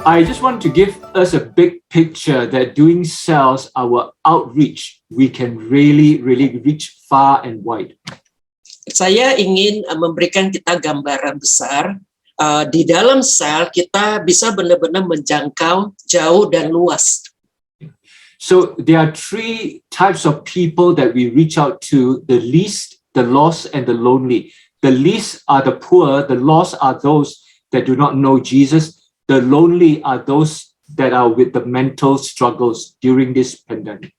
I just want to give us a big picture that doing cells, our outreach, we can really reach far and wide. Saya ingin memberikan kita gambaran besar. Di dalam sel kita bisa benar-benar menjangkau jauh dan luas. So there are three types of people that we reach out to: the least, the lost, and the lonely. The least are the poor, the lost are those that do not know Jesus. The lonely are those that are with the mental struggles during this pandemic.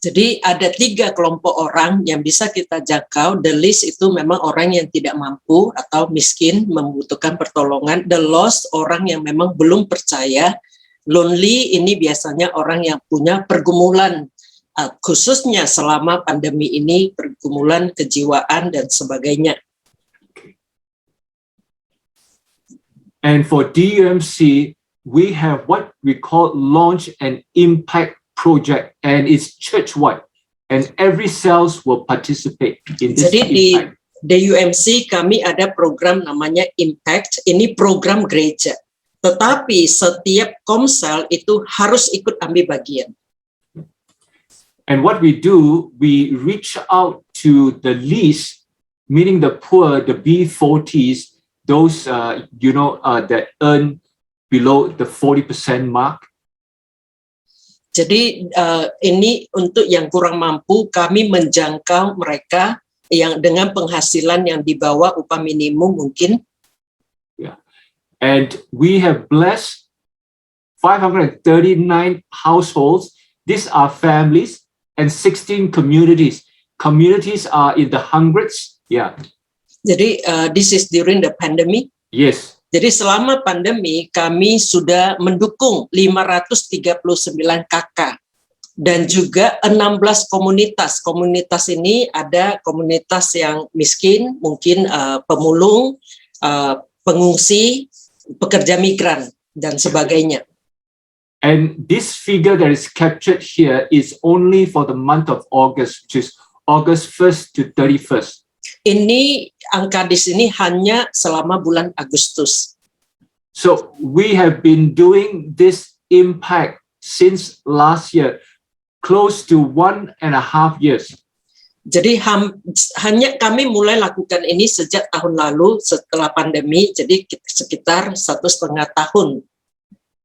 Jadi ada 3 kelompok orang yang bisa kita jangkau. The least itu memang orang yang tidak mampu atau miskin, membutuhkan pertolongan. The lost orang yang memang belum percaya. Lonely ini biasanya orang yang punya pergumulan, khususnya selama pandemi ini, pergumulan kejiwaan dan sebagainya. And for DUMC, we have what we call Launch and Impact Project, and it's church-wide, and every cells will participate in this. Jadi di DUMC kami ada program namanya Impact, ini program gereja. Tetapi setiap komsel itu harus ikut ambil bagian. And what we do, we reach out to the least, meaning the poor, the B40s, those that earn below the 40% mark. Jadi ini untuk yang kurang mampu, kami menjangkau mereka yang dengan penghasilan yang di bawah upah minimum mungkin. Yeah. And we have blessed 539 households. These are families and 16 communities. Communities are in the hundreds. Yeah. Jadi this is during the pandemic. Yes. Jadi selama pandemi kami sudah mendukung 539 KK dan juga 16 komunitas. Komunitas ini ada komunitas yang miskin, mungkin pemulung, pengungsi, pekerja migran dan sebagainya. And this figure that is captured here is only for the month of August, which is August 1st to 31st. Ini angka di sini hanya selama bulan Agustus. So we have been doing this impact since last year, close to 1.5 years. Jadi hanya kami mulai lakukan ini sejak tahun lalu setelah pandemi, jadi sekitar 1,5 tahun.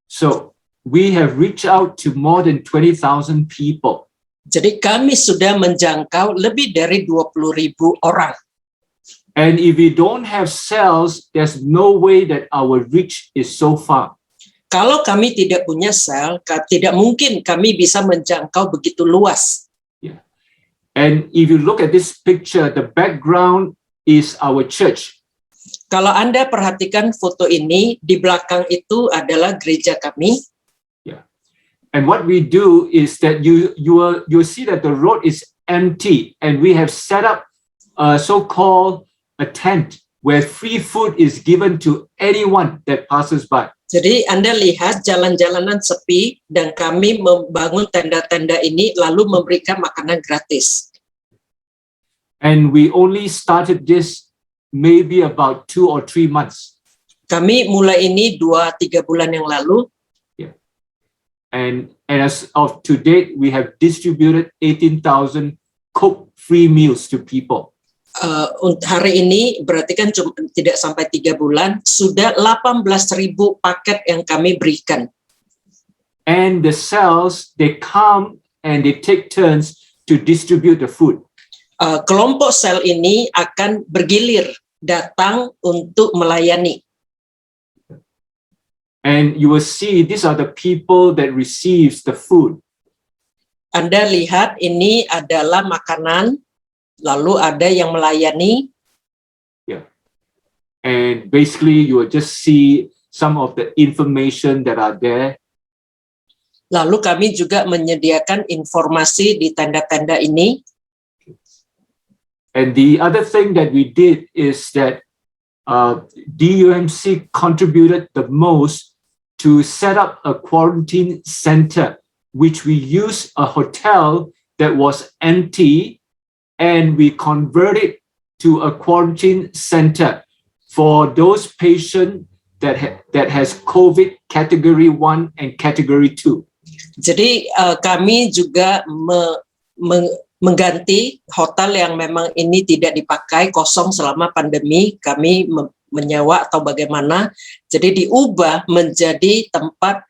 So we have reached out to more than 20,000 people. Jadi kami sudah menjangkau lebih dari 20.000 orang. And if we don't have cells, there's no way that our reach is so far. Kalau kami tidak punya sel, tidak mungkin kami bisa menjangkau begitu luas. Yeah. And if you look at this picture, the background is our church. Kalau Anda perhatikan foto ini, di belakang itu adalah gereja kami. Yeah. And what we do is that you see that the road is empty, and we have set up a so-called a tent where free food is given to anyone that passes by. Jadi Anda lihat jalan-jalanan sepi dan kami membangun tenda-tenda ini lalu memberikan makanan gratis. And we only started this maybe about 2 or 3 months. Kami mulai ini 2-3 bulan yang lalu. Yeah. And as of to date, we have distributed 18,000 cooked free meals to people. Hari ini berarti kan tidak sampai 3 bulan, sudah 18.000 paket yang kami berikan. And the cells, they come and they take turns to distribute the food. Kelompok sel ini akan bergilir datang untuk melayani. And you will see these are the people that receives the food. Anda lihat ini adalah makanan, lalu ada yang melayani. And basically you will just see some of the information that are there. Lalu kami juga menyediakan informasi di tenda-tenda ini. And the other thing that we did is that DUMC contributed the most to set up a quarantine center, which we used a hotel that was empty and we converted to a quarantine center for those patients that has COVID category 1 and category 2. Jadi kami juga mengganti hotel yang memang ini tidak dipakai kosong selama pandemi, kami menyewa atau bagaimana, jadi diubah menjadi tempat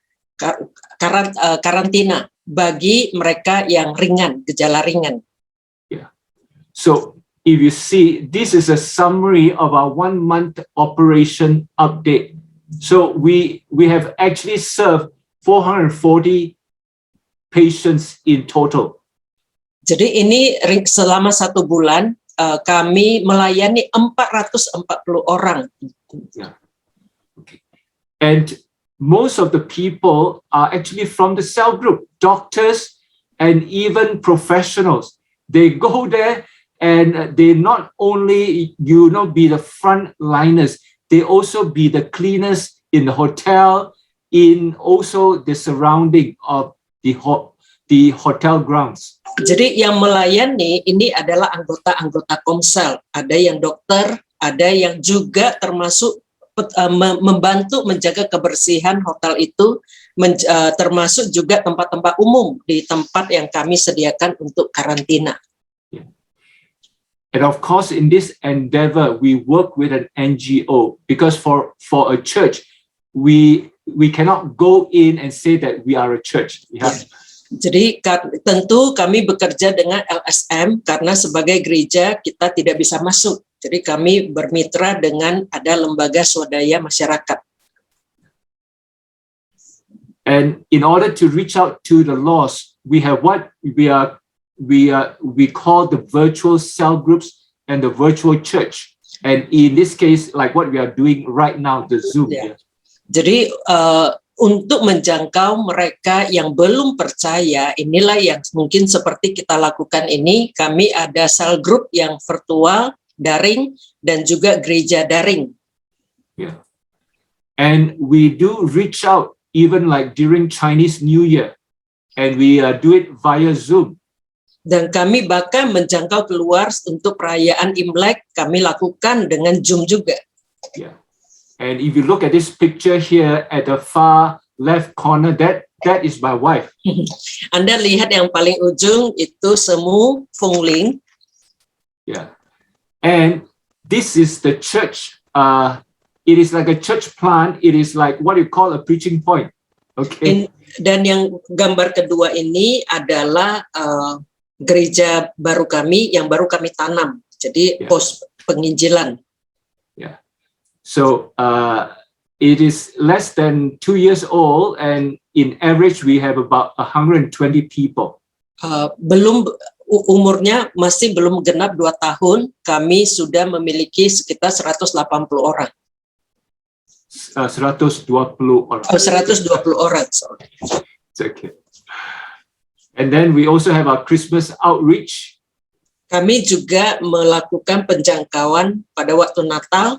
karantina bagi mereka yang ringan, gejala ringan. Yeah. So if you see, this is a summary of our 1 month operation update. So we have actually served 440 patients in total. Jadi ini selama 1 bulan kami melayani 440 orang. Yeah. Okay. And most of the people are actually from the cell group, doctors and even professionals. They go there and they not only, be the front liners, they also be the cleaners in the hotel, in also the surrounding of the hotel grounds. Jadi yang melayani ini adalah anggota-anggota Komsel. Ada yang dokter, ada yang juga termasuk membantu menjaga kebersihan hotel itu, termasuk juga tempat-tempat umum di tempat yang kami sediakan untuk karantina. And of course, in this endeavor, we work with an NGO because for a church, we cannot go in and say that we are a church. Jadi tentu kami bekerja dengan LSM karena sebagai gereja kita tidak bisa masuk. Jadi kami bermitra dengan ada lembaga swadaya masyarakat. And in order to reach out to the lost, we have what we call the virtual cell groups and the virtual church. And in this case, like what we are doing right now, the Zoom. Yeah. Jadi untuk menjangkau mereka yang belum percaya, inilah yang mungkin seperti kita lakukan ini, kami ada cell group yang virtual, daring, dan juga gereja daring. Yeah. And we do reach out even like during Chinese New Year, and we do it via Zoom. Dan kami bahkan menjangkau keluar untuk perayaan Imlek, kami lakukan dengan Zoom juga. Yeah. And if you look at this picture here at the far left corner, that is my wife. Anda lihat yang paling ujung itu Semu Fung Ling. Yeah. And this is the church. It is like a church plant. It is like what you call a preaching point. Okay. Dan yang gambar kedua ini adalah gereja baru kami yang baru kami tanam. Jadi pos penginjilan. Yeah. So it is less than 2 years old, and in average we have about 120 people. Umurnya masih belum genap 2 tahun, kami sudah memiliki sekitar 180 orang. 120 orang. 120 orang. Sorry. It's okay. And then we also have our Christmas outreach. Kami juga melakukan penjangkauan pada waktu Natal.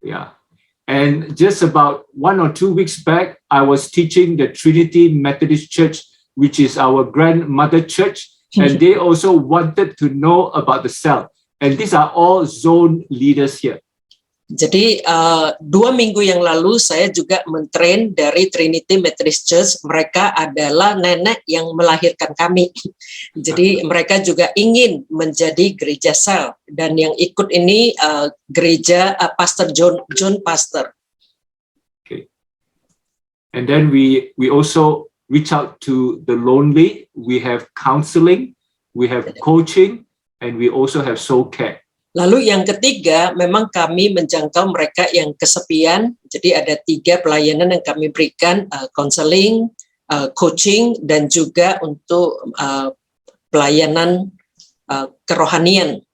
Yeah. And just about 1 or 2 weeks back, I was teaching the Trinity Methodist Church, which is our grandmother church, and they also wanted to know about the cell. And these are all zone leaders here. Jadi 2 minggu yang lalu saya juga mentrain dari Trinity Methodist Church. Mereka adalah nenek yang melahirkan kami. Jadi mereka juga ingin menjadi gereja sel. Dan yang ikut ini gereja Pastor John Pastor. Okay. And then we also reach out to the lonely. We have counseling, we have coaching, and we also have soul care. Lalu yang ketiga, memang kami menjangkau mereka yang kesepian. Jadi ada 3 pelayanan yang kami berikan, counseling, coaching, dan juga untuk pelayanan kerohanian.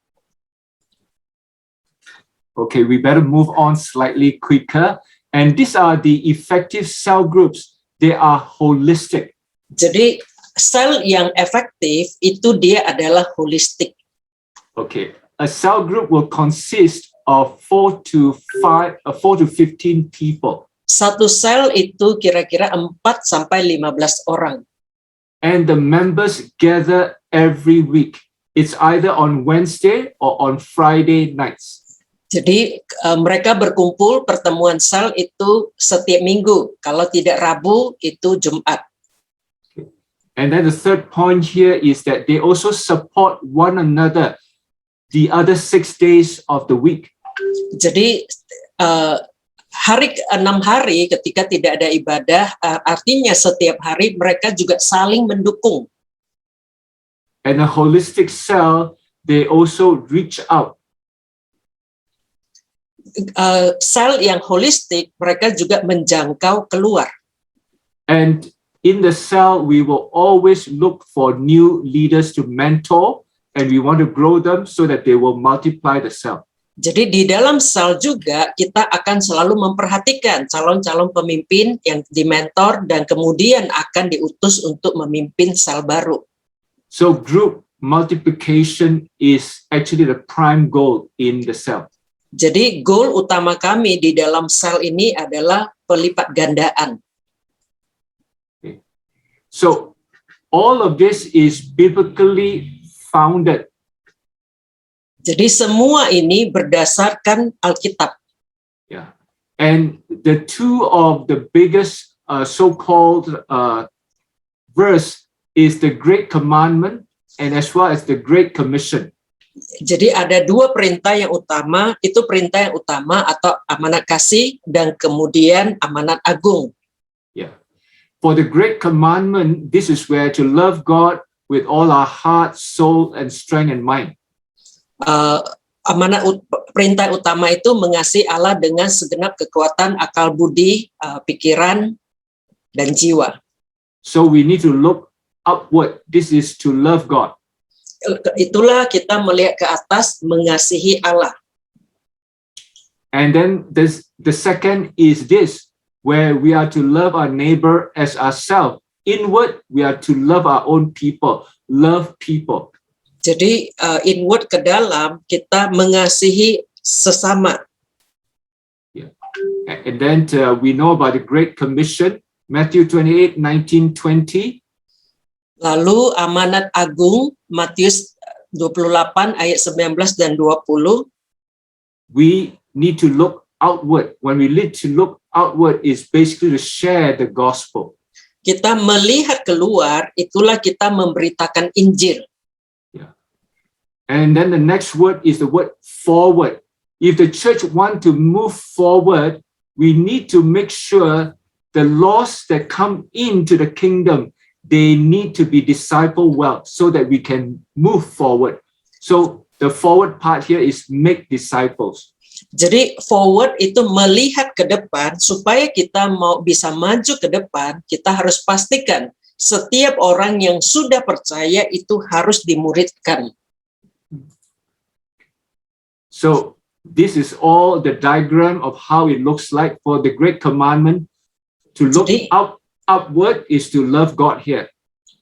Okay, we better move on slightly quicker. And these are the effective cell groups. They are holistic. Jadi sel yang efektif itu dia adalah holistik. Okay, a cell group will consist of 4 to 15 people. Satu sel itu kira-kira 4 sampai 15 orang. And the members gather every week. It's either on Wednesday or on Friday nights. Jadi mereka berkumpul, pertemuan sel itu setiap minggu. Kalau tidak Rabu, itu Jumat. And then the third point here is that they also support one another the other 6 days of the week. Jadi 6 hari ketika tidak ada ibadah, artinya setiap hari mereka juga saling mendukung. And a holistic cell, they also reach out. Sel yang holistik, mereka juga menjangkau keluar. And in the cell, we will always look for new leaders to mentor, and we want to grow them so that they will multiply the cell. Jadi di dalam sel juga kita akan selalu memperhatikan calon-calon pemimpin yang dimentor dan kemudian akan diutus untuk memimpin sel baru. So group multiplication is actually the prime goal in the cell. Jadi goal utama kami di dalam sel ini adalah pelipat gandaan. Okay. So all of this is biblically founded. Jadi semua ini berdasarkan Alkitab. Yeah. And the 2 of the biggest so-called verse is the Great Commandment and as well as the Great Commission. Jadi ada 2 perintah yang utama, itu perintah yang utama atau amanat kasih dan kemudian amanat agung. Yeah. For the Great Commandment, this is where to love God with all our heart, soul, and strength and mind. Perintah utama itu mengasihi Allah dengan segenap kekuatan, akal budi, pikiran, dan jiwa. So we need to look upward. This is to love God. Itulah kita melihat ke atas, mengasihi Allah. And then the second is this, where we are to love our neighbor as ourselves. Inward, we are to love our own people, love people. Jadi inward ke dalam, kita mengasihi sesama. Yeah. And then we know about the Great Commission, Matthew 28, 19, 20. Lalu amanat agung, Matius 28 ayat 19 dan 20. We need to look outward. When we need to look outward is basically to share the gospel. Kita melihat keluar, itulah kita memberitakan Injil. Yeah. And then the next word is the word forward. If the church want to move forward, we need to make sure the lost that come into the kingdom, they need to be discipled well so that we can move forward. So the forward part here is make disciples. Jadi forward itu melihat ke depan, supaya kita mau bisa maju ke depan, kita harus pastikan setiap orang yang sudah percaya itu harus dimuridkan. So this is all the diagram of how it looks like for the Great Commandment. To look upward is to love God here.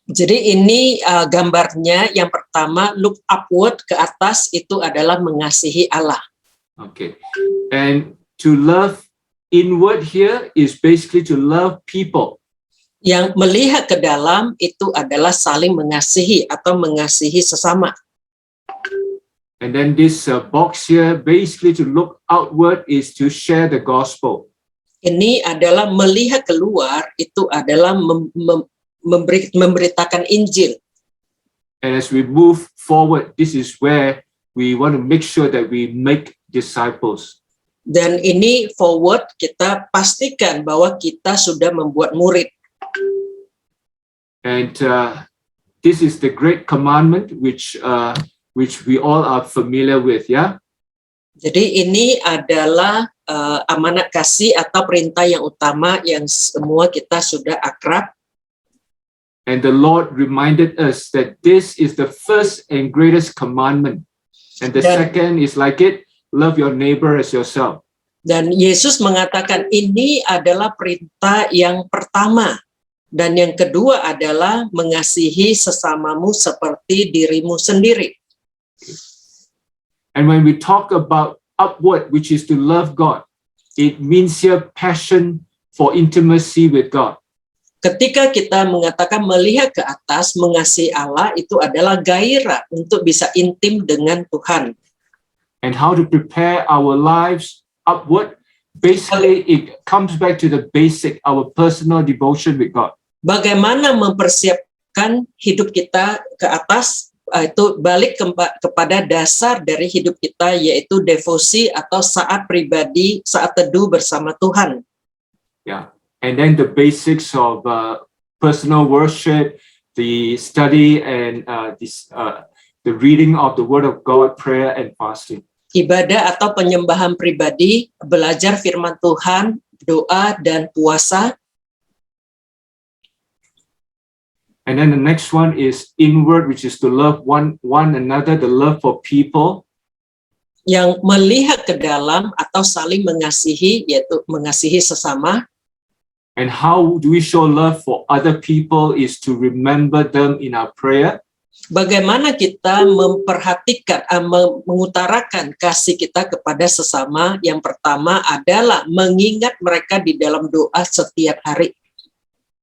Jadi ini gambarnya, yang pertama look upward, ke atas itu adalah mengasihi Allah. Okay, and to love inward here is basically to love people. Yang melihat ke dalam itu adalah saling mengasihi atau mengasihi sesama. And then this box here, basically to look outward is to share the gospel. Ini adalah melihat keluar, itu adalah memberitakan Injil. And as we move forward, this is where we want to make sure that we make disciples. Dan ini forward, kita pastikan bahwa kita sudah membuat murid. And this is the Great Commandment, which we all are familiar with, yeah? Jadi ini adalah amanat kasih atau perintah yang utama yang semua kita sudah akrab. And the Lord reminded us that this is the first and greatest commandment. And the second is like it, love your neighbor as yourself. Dan Yesus mengatakan ini adalah perintah yang pertama. Dan yang kedua adalah mengasihi sesamamu seperti dirimu sendiri. And when we talk about upward, which is to love God, it means here passion for intimacy with God. Ketika kita mengatakan melihat ke atas, mengasihi Allah, itu adalah gairah untuk bisa intim dengan Tuhan. And how to prepare our lives upward, basically it comes back to the basic, our personal devotion with God. Bagaimana mempersiapkan hidup kita ke atas, itu balik kepada dasar dari hidup kita, yaitu devosi atau saat pribadi, saat teduh bersama Tuhan. Yeah. And then the basics of personal worship, the study and the reading of the Word of God, prayer and fasting. Ibadah atau penyembahan pribadi, belajar firman Tuhan, doa dan puasa. And then the next one is inward, which is to love one another, the love for people. Yang melihat ke dalam atau saling mengasihi, yaitu mengasihi sesama. And how do we show love for other people is to remember them in our prayer. Bagaimana kita memperhatikan, mengutarakan kasih kita kepada sesama? Yang pertama adalah mengingat mereka di dalam doa setiap hari.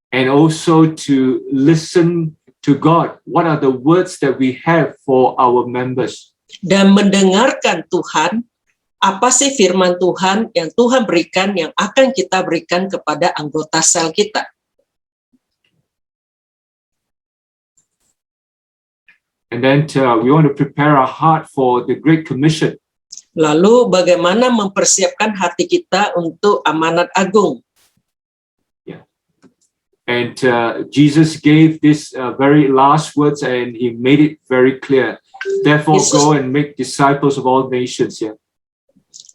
And also to listen to God. What are the words that we have for our members? Dan mendengarkan Tuhan. Apa sih firman Tuhan yang Tuhan berikan, yang akan kita berikan kepada anggota sel kita? And then we want to prepare our heart for the Great Commission. Lalu bagaimana mempersiapkan hati kita untuk amanat agung? Yeah. And Jesus gave this very last words and he made it very clear. Therefore, go and make disciples of all nations. Yeah.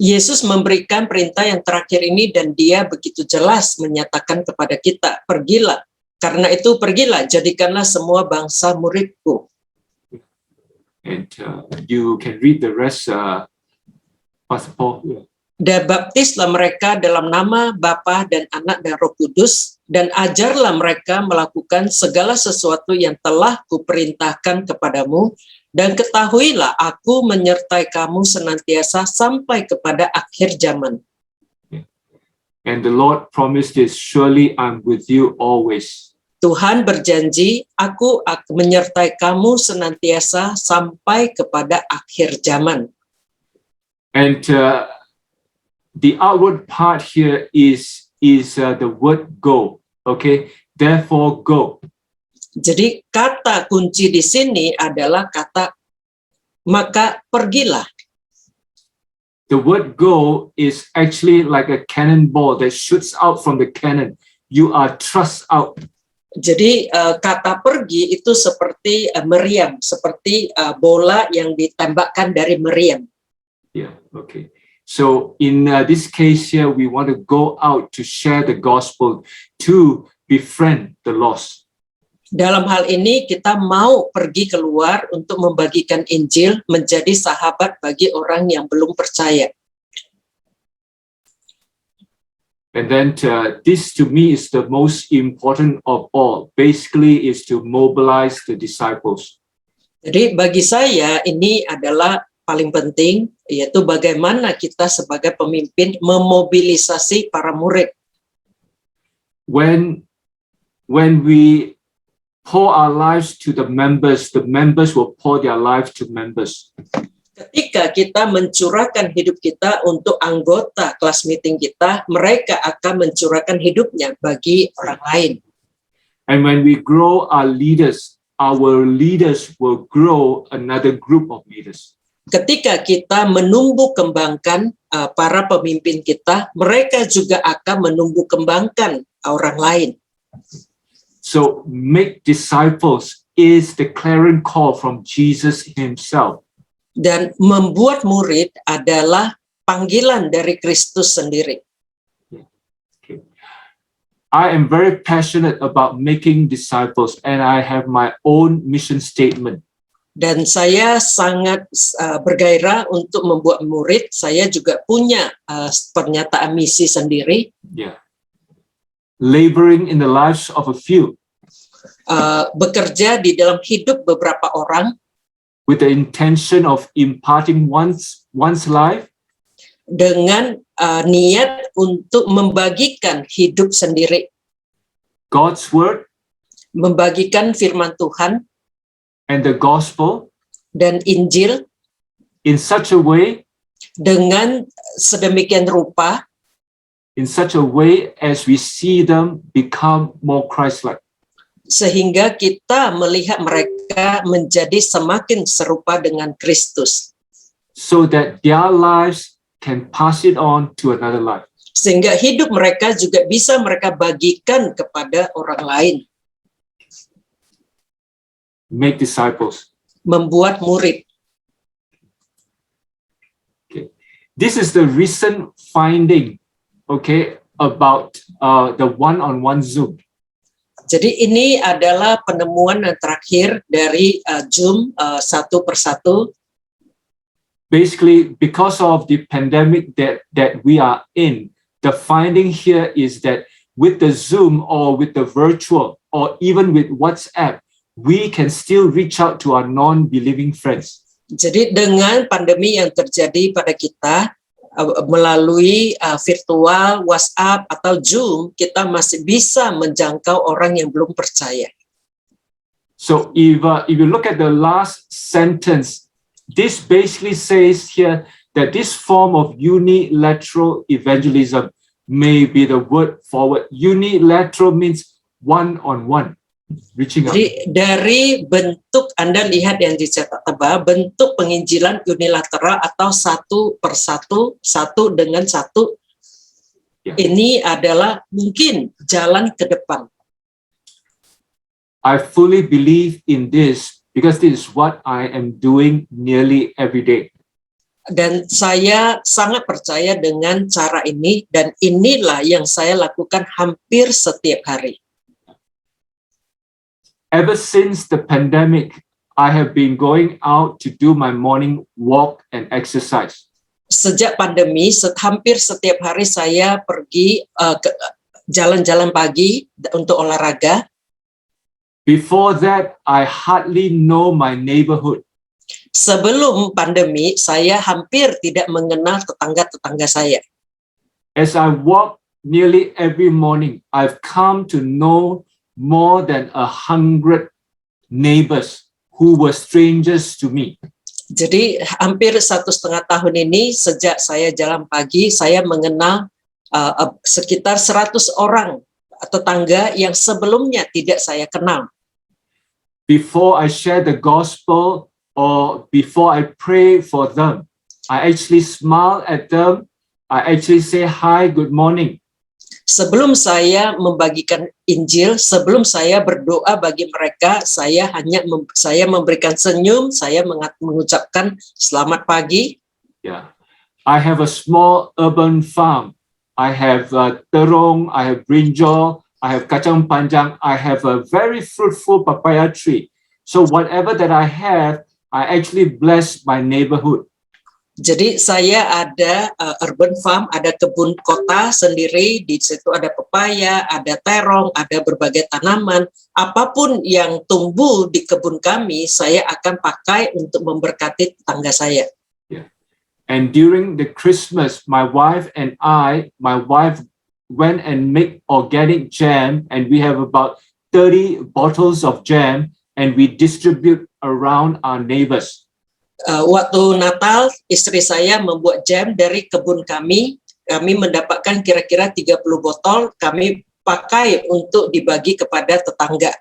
Yesus memberikan perintah yang terakhir ini dan dia begitu jelas menyatakan kepada kita, pergilah. Karena itu pergilah, jadikanlah semua bangsa muridku. And you can read the rest, Pastor Paul. Yeah. Dan baptislah mereka dalam nama Bapa dan Anak dan Roh Kudus, dan ajarlah mereka melakukan segala sesuatu yang telah kuperintahkan kepadamu, dan ketahuilah aku menyertai kamu senantiasa sampai kepada akhir zaman. And the Lord promised this, surely I'm with you always. Tuhan berjanji, aku akan menyertai kamu senantiasa sampai kepada akhir zaman. And the outward part here is the word go. Okay, therefore go. Jadi kata kunci di sini adalah kata maka pergilah. The word go is actually like a cannonball that shoots out from the cannon. You are thrust out. Jadi kata pergi itu seperti meriam, seperti bola yang ditembakkan dari meriam. Yeah, okay. So in this case here, we want to go out to share the gospel, to befriend the lost. Dalam hal ini kita mau pergi keluar untuk membagikan Injil, menjadi sahabat bagi orang yang belum percaya. And then this to me is the most important of all. Basically is to mobilize the disciples. Jadi bagi saya ini adalah paling penting, yaitu bagaimana kita sebagai pemimpin memobilisasi para murid. When we pour our lives to the members will pour their lives to members. Ketika kita mencurahkan hidup kita untuk anggota kelas meeting kita, mereka akan mencurahkan hidupnya bagi orang lain. And when we grow our leaders will grow another group of leaders. Ketika kita menumbuh kembangkan para pemimpin kita, mereka juga akan menumbuh kembangkan orang lain. So make disciples is the clarion call from Jesus himself. Dan membuat murid adalah panggilan dari Kristus sendiri. I am very passionate about making disciples, and I have my own mission statement. Dan saya sangat bergairah untuk membuat murid. Saya juga punya pernyataan misi sendiri. Yeah. Laboring in the lives of a few. Bekerja di dalam hidup beberapa orang. With the intention of imparting one's life. Dengan niat untuk membagikan hidup sendiri. God's word. Membagikan firman Tuhan. And the gospel. Dan Injil. In such a way. Dengan sedemikian rupa. In such a way as we see them become more Christ-like. Sehingga kita melihat mereka menjadi semakin serupa dengan Kristus. So that their lives can pass it on to another life. Sehingga hidup mereka juga bisa mereka bagikan kepada orang lain. Make disciples. Membuat murid. Okay. This is the recent finding, okay, about the one-on-one Zoom. Jadi ini adalah penemuan yang terakhir dari Zoom satu persatu. Basically, because of the pandemic that we are in, the finding here is that with the Zoom or with the virtual or even with WhatsApp, we can still reach out to our non-believing friends. Jadi dengan pandemi yang terjadi pada kita, melalui virtual, WhatsApp atau Zoom, kita masih bisa menjangkau orang yang belum percaya. So if you look at the last sentence, this basically says here that this form of unilateral evangelism may be the word forward. Unilateral means one-on-one, reaching out. Jadi dari bentuk, Anda lihat yang dicetak tebal, bentuk penginjilan unilateral atau satu persatu, satu dengan satu, ini adalah mungkin jalan ke depan. I fully believe in this because this is what I am doing nearly every day. Dan saya sangat percaya dengan cara ini, dan inilah yang saya lakukan hampir setiap hari. Ever since the pandemic, I have been going out to do my morning walk and exercise. Sejak pandemi, hampir setiap hari saya pergi jalan-jalan pagi untuk olahraga. Before that, I hardly know my neighborhood. Sebelum pandemi, saya hampir tidak mengenal tetangga-tetangga saya. As I walk nearly every morning, I've come to know more than 100 neighbors who were strangers to me. Jadi hampir 1,5 tahun ini sejak saya jalan pagi, saya mengenal sekitar 100 orang tetangga yang sebelumnya tidak saya kenal. Before I share the gospel or before I pray for them, I actually smile at them. I actually say hi, good morning. Sebelum saya membagikan Injil, sebelum saya berdoa bagi mereka, saya memberikan senyum, saya mengucapkan selamat pagi. Yeah, I have a small urban farm. I have terong, I have brinjal, I have kacang panjang, I have a very fruitful papaya tree. So whatever that I have, I actually bless my neighborhood. Jadi saya ada urban farm, ada kebun kota sendiri, di situ ada pepaya, ada terong, ada berbagai tanaman. Apapun yang tumbuh di kebun kami, saya akan pakai untuk memberkati tetangga saya. Yeah. And during the Christmas, my wife went and make organic jam, and we have about 30 bottles of jam, and we distribute around our neighbors. Waktu Natal, istri saya membuat jam dari kebun kami. Kami mendapatkan kira-kira 30 botol, kami pakai untuk dibagi kepada tetangga.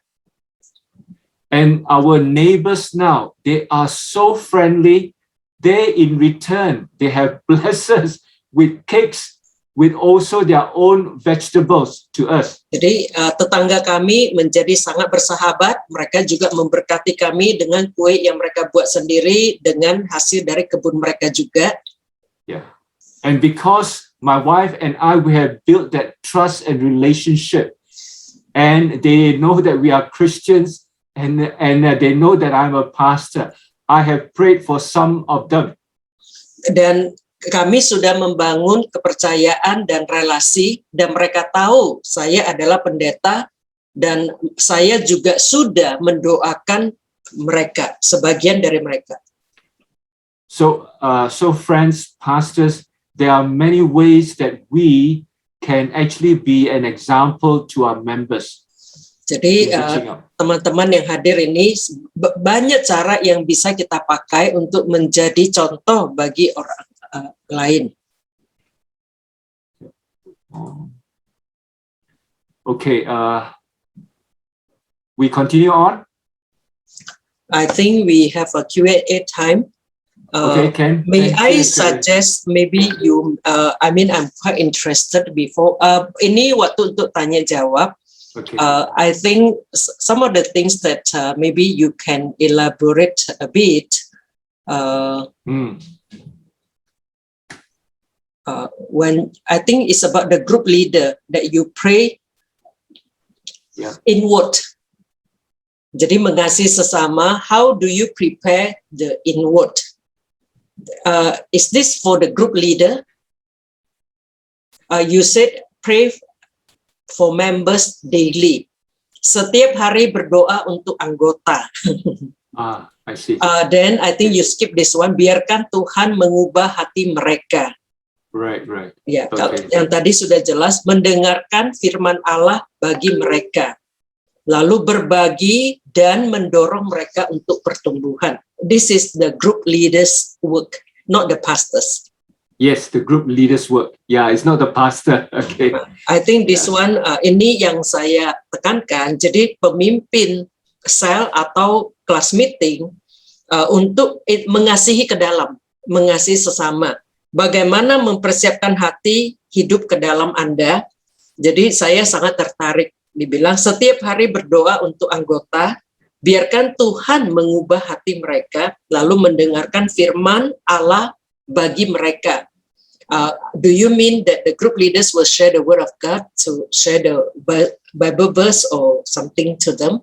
And our neighbors now, they are so friendly. They in return, they have blessed us with cakes with also their own vegetables to us. Jadi tetangga kami menjadi sangat bersahabat. Mereka juga memberkati kami dengan kue yang mereka buat sendiri dengan hasil dari kebun mereka juga. Yeah. And because my wife and I, we have built that trust and relationship, and they know that we are Christians, and they know that I'm a pastor, I have prayed for some of them. Dan kami sudah membangun kepercayaan dan relasi, dan mereka tahu saya adalah pendeta, dan saya juga sudah mendoakan mereka, sebagian dari mereka. So friends, pastors, there are many ways that we can actually be an example to our members. Jadi teman-teman yang hadir ini, banyak cara yang bisa kita pakai untuk menjadi contoh bagi orang lain. Okay, we continue on. I think we have a Q&A time. Okay, may I suggest maybe you, I mean I'm quite interested before. Ini waktu untuk tanya jawab. Okay. I think some of the things that maybe you can elaborate a bit. When I think it's about the group leader that you pray inward. Jadi mengasihi sesama, how do you prepare the inward? Is this for the group leader? You said pray for members daily. Setiap hari berdoa untuk anggota. I see. Then I think you skip this one. Biarkan Tuhan mengubah hati mereka. Right. Ya, Okay. Yang tadi sudah jelas, mendengarkan firman Allah bagi mereka, lalu berbagi dan mendorong mereka untuk pertumbuhan. This is the group leaders' work, not the pastors. Yes, the group leaders' work. Yeah, it's not the pastor. Okay. I think this one, ini yang saya tekankan. Jadi pemimpin sel atau class meeting untuk mengasihi ke dalam, mengasihi sesama. Bagaimana mempersiapkan hati hidup ke dalam Anda. Jadi saya sangat tertarik. Dibilang setiap hari berdoa untuk anggota, biarkan Tuhan mengubah hati mereka, lalu mendengarkan firman Allah bagi mereka. Do you mean that the group leaders will share the word of God, to share the Bible verse or something to them?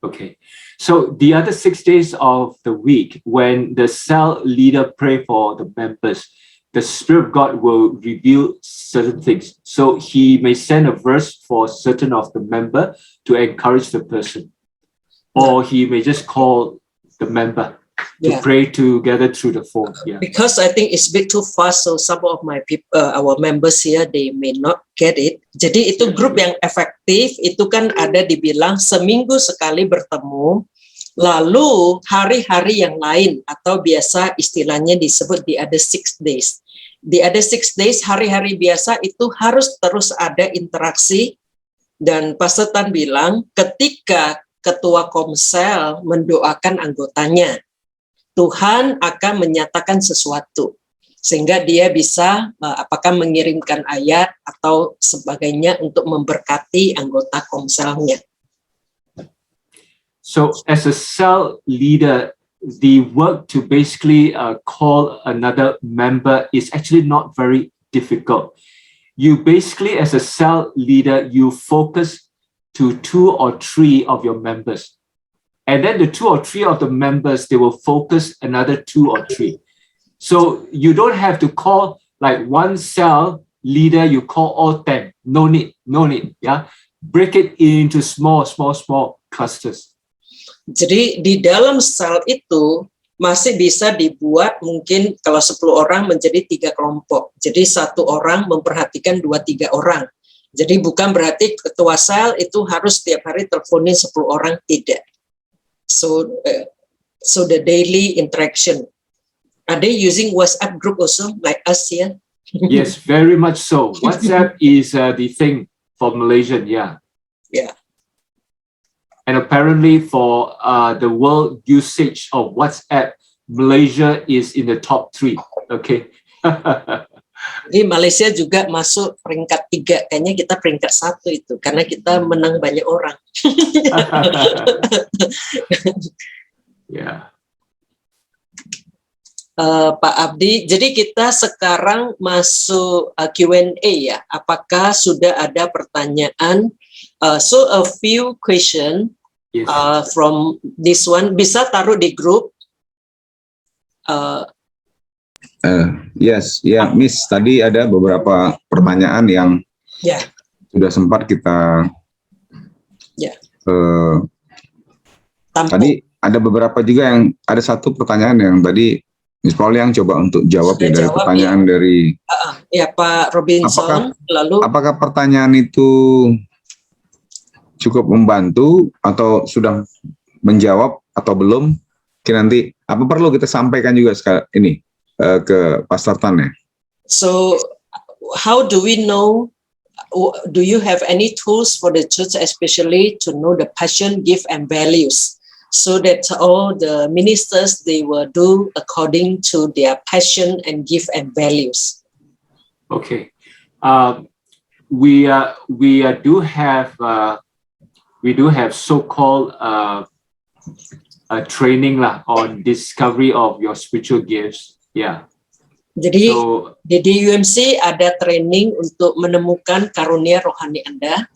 Okay. So the other 6 days of the week, when the cell leader pray for the members, the Spirit of God will reveal certain things. So he may send a verse for certain of the member to encourage the person. Or he may just call the member to pray together through the phone. Yeah. Because I think it's a bit too fast, so some of my people, our members here, they may not get it. Jadi itu grup yang efektif, itu kan ada dibilang seminggu sekali bertemu, lalu hari-hari yang lain, atau biasa istilahnya disebut the other 6 days. The other 6 days, hari-hari biasa itu harus terus ada interaksi. Dan Pastor Tan bilang, ketika ketua komsel mendoakan anggotanya, Tuhan akan menyatakan sesuatu. Sehingga dia bisa apakah mengirimkan ayat atau sebagainya untuk memberkati anggota komselnya. So as a cell leader, the work to basically call another member is actually not very difficult. You basically, as a cell leader, you focus to 2 or 3 of your members. And then the 2 or 3 of the members, they will focus another 2 or 3. So you don't have to call like one cell leader, you call all 10. No need. Yeah. Break it into small clusters. Jadi di dalam sel itu masih bisa dibuat mungkin kalau 10 orang menjadi 3 kelompok. Jadi 1 orang memperhatikan 2-3 orang. Jadi bukan berarti ketua sel itu harus setiap hari teleponin 10 orang, tidak. So the daily interaction. Are they using WhatsApp group also like us here? Yes, very much so. WhatsApp is the thing for Malaysian, yeah. Yeah. And apparently for the world usage of WhatsApp, Malaysia is in the top 3. Okay. Jadi Malaysia juga masuk peringkat 3, kayaknya kita peringkat 1 itu, karena kita menang banyak orang. Yeah. Pak Abdi, jadi kita sekarang masuk Q&A ya. Apakah sudah ada pertanyaan? So a few question Yes. from this one, bisa taruh di grup. Yes, ya, Miss. Tadi ada beberapa pertanyaan yang Ya. sudah sempat kita. Ya. Tadi ada beberapa juga yang ada satu pertanyaan yang tadi Miss Paw Liang coba untuk jawab ya, dari pertanyaan ya. Dari. Ya Pak Robinson. Apakah pertanyaan itu cukup membantu atau sudah menjawab atau belum? Mungkin nanti apa perlu kita sampaikan juga sekarang ini ke Pastor Tan ya. So how do we know, do you have any tools for the church especially to know the passion, gift and values, so that all the ministers, they will do according to their passion and gift and values? Okay. We do have so-called training on discovery of your spiritual gifts. Yeah. Jadi di DUMC ada training untuk menemukan karunia rohani Anda.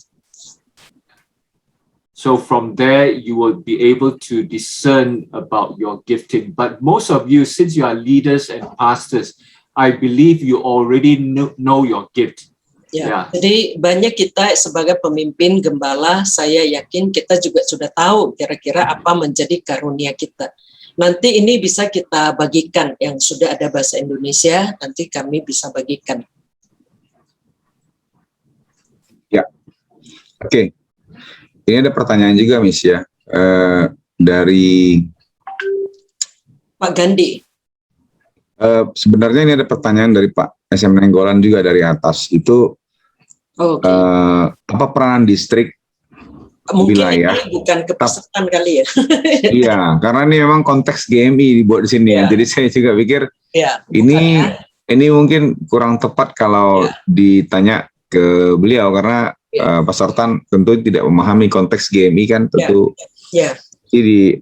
So from there you will be able to discern about your gifting. But most of you, since you are leaders and pastors, I believe you already know your gift. Ya, jadi banyak kita sebagai pemimpin gembala, saya yakin kita juga sudah tahu kira-kira apa menjadi karunia kita. Nanti ini bisa kita bagikan, yang sudah ada bahasa Indonesia, nanti kami bisa bagikan. Ya, oke. Ini ada pertanyaan juga, Miss ya, dari Pak Gandhi. Sebenarnya ini ada pertanyaan dari Pak SM Nenggolan juga dari atas. Itu apa peranan distrik? Mungkin wilayah, ini bukan kepesertaan kali ya. Iya, karena ini memang konteks GMI dibuat di sini. Ya. Jadi saya juga pikir ini mungkin kurang tepat kalau ditanya ke beliau, karena Pastor Tan tentu tidak memahami konteks GMI kan, tentu. Jadi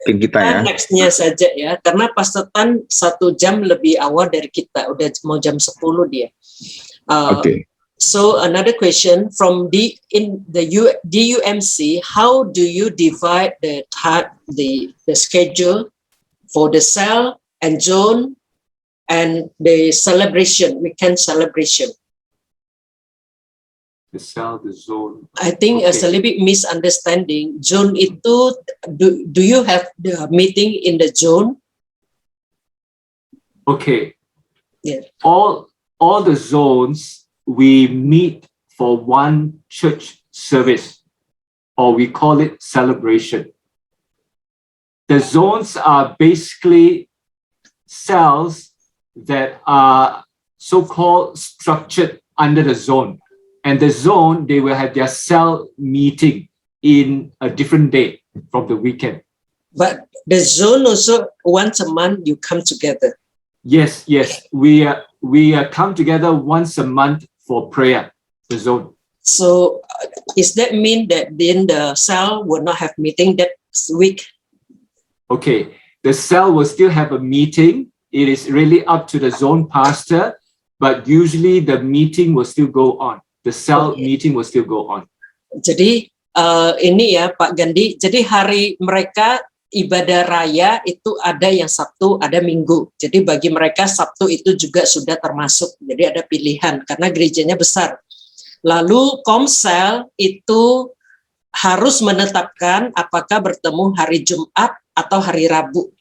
mungkin kita ya. Nextnya saja ya, karena Pastor Tan 1 jam lebih awal dari kita, udah mau jam 10 dia. Oke. So another question from in the DUMC, how do you divide the schedule for the cell and zone and the celebration, weekend celebration? The cell, the zone. I think it's a little bit misunderstanding. Zone itu, do you have the meeting in the zone? Okay. Yeah. All the zones, we meet for one church service, or we call it celebration. The zones are basically cells that are so-called structured under the zone. And the zone, they will have their cell meeting in a different day from the weekend. But the zone also, once a month, you come together. Yes. We come together once a month for prayer, the zone. So is that mean that then the cell will not have meeting that week? Okay, the cell will still have a meeting. It is really up to the zone pastor, but usually the meeting will still go on. The cell meeting will still go on. Jadi ini ya Pak Gandhi, jadi hari mereka ibadah raya itu ada yang Sabtu, ada Minggu. Jadi bagi mereka Sabtu itu juga sudah termasuk. Jadi ada pilihan karena gerejanya besar. Lalu Komsel itu harus menetapkan apakah bertemu hari Jumat atau hari Rabu.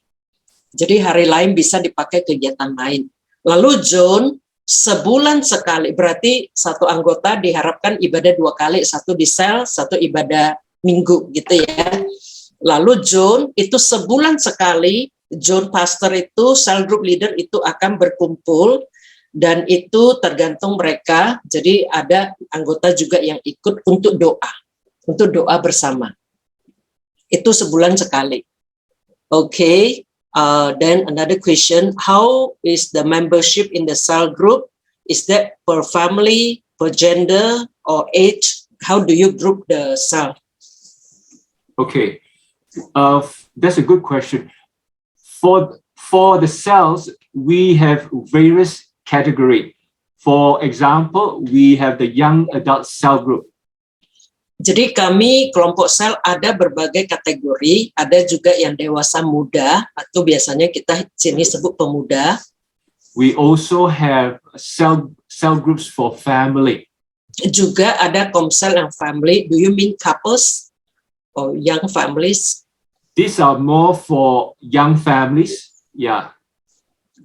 Jadi hari lain bisa dipakai kegiatan lain. Lalu zone sebulan sekali, berarti satu anggota diharapkan ibadah 2 kali, satu di sel, satu ibadah Minggu gitu ya. Lalu zone itu sebulan sekali, zone pastor itu, cell group leader itu akan berkumpul dan itu tergantung mereka. Jadi ada anggota juga yang ikut untuk doa bersama. Itu sebulan sekali. Oke. Then another question, how is the membership in the cell group? Is that per family, per gender, or age? How do you group the cell? Okay, that's a good question. For the cells, we have various categories. For example, we have the young adult cell group. Jadi kami kelompok sel ada berbagai kategori, ada juga yang dewasa muda atau biasanya kita sini sebut pemuda. We also have cell groups for family. Juga ada komsel yang family. Do you mean couples or young families? These are more for young families. Yeah.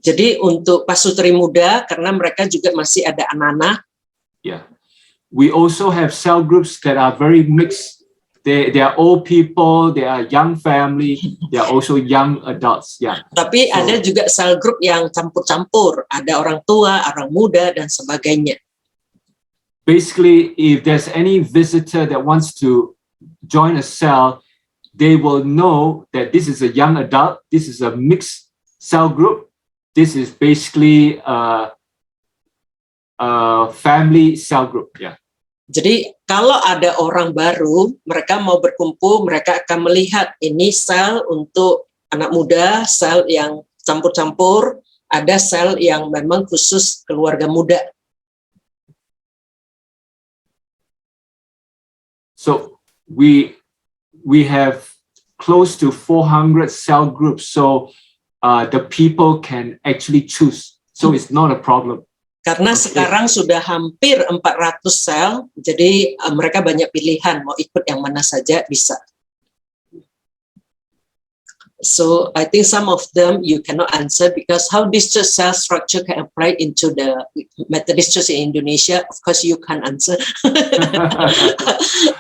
Jadi untuk pasutri muda karena mereka juga masih ada anak-anak. Yeah. We also have cell groups that are very mixed. They are old people, they are young family, they are also young adults. Yeah. Tapi ada juga cell group yang campur-campur, ada orang tua, orang muda dan sebagainya. Basically, if there's any visitor that wants to join a cell, they will know that this is a young adult, this is a mixed cell group, this is basically a family cell group. Yeah. Jadi kalau ada orang baru, mereka mau berkumpul, mereka akan melihat ini sel untuk anak muda, sel yang campur-campur, ada sel yang memang khusus keluarga muda. So we have close to 400 cell groups, so the people can actually choose. So it's not a problem. Karena sekarang sudah hampir 400 sel, jadi mereka banyak pilihan, mau ikut yang mana saja bisa. So I think some of them you cannot answer because how this church cell structure can apply into the Methodist Church in Indonesia, of course you can answer.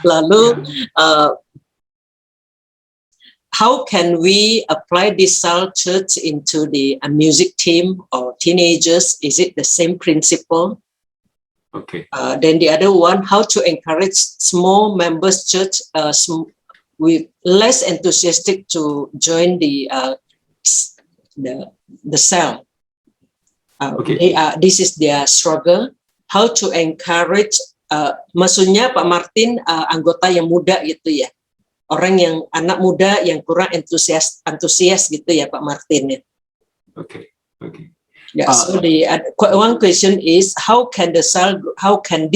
Lalu, how can we apply this cell church into the music team or teenagers? Is it the same principle? Okay. Then the other one, how to encourage small members church with less enthusiastic to join the cell. Okay. This is their struggle. How to encourage? Maksudnya Pak Martin anggota yang muda gitu ya. Orang yang anak muda yang kurang antusias gitu ya Pak Martin ya. Okay. Okay. Yeah. So the one question is how can this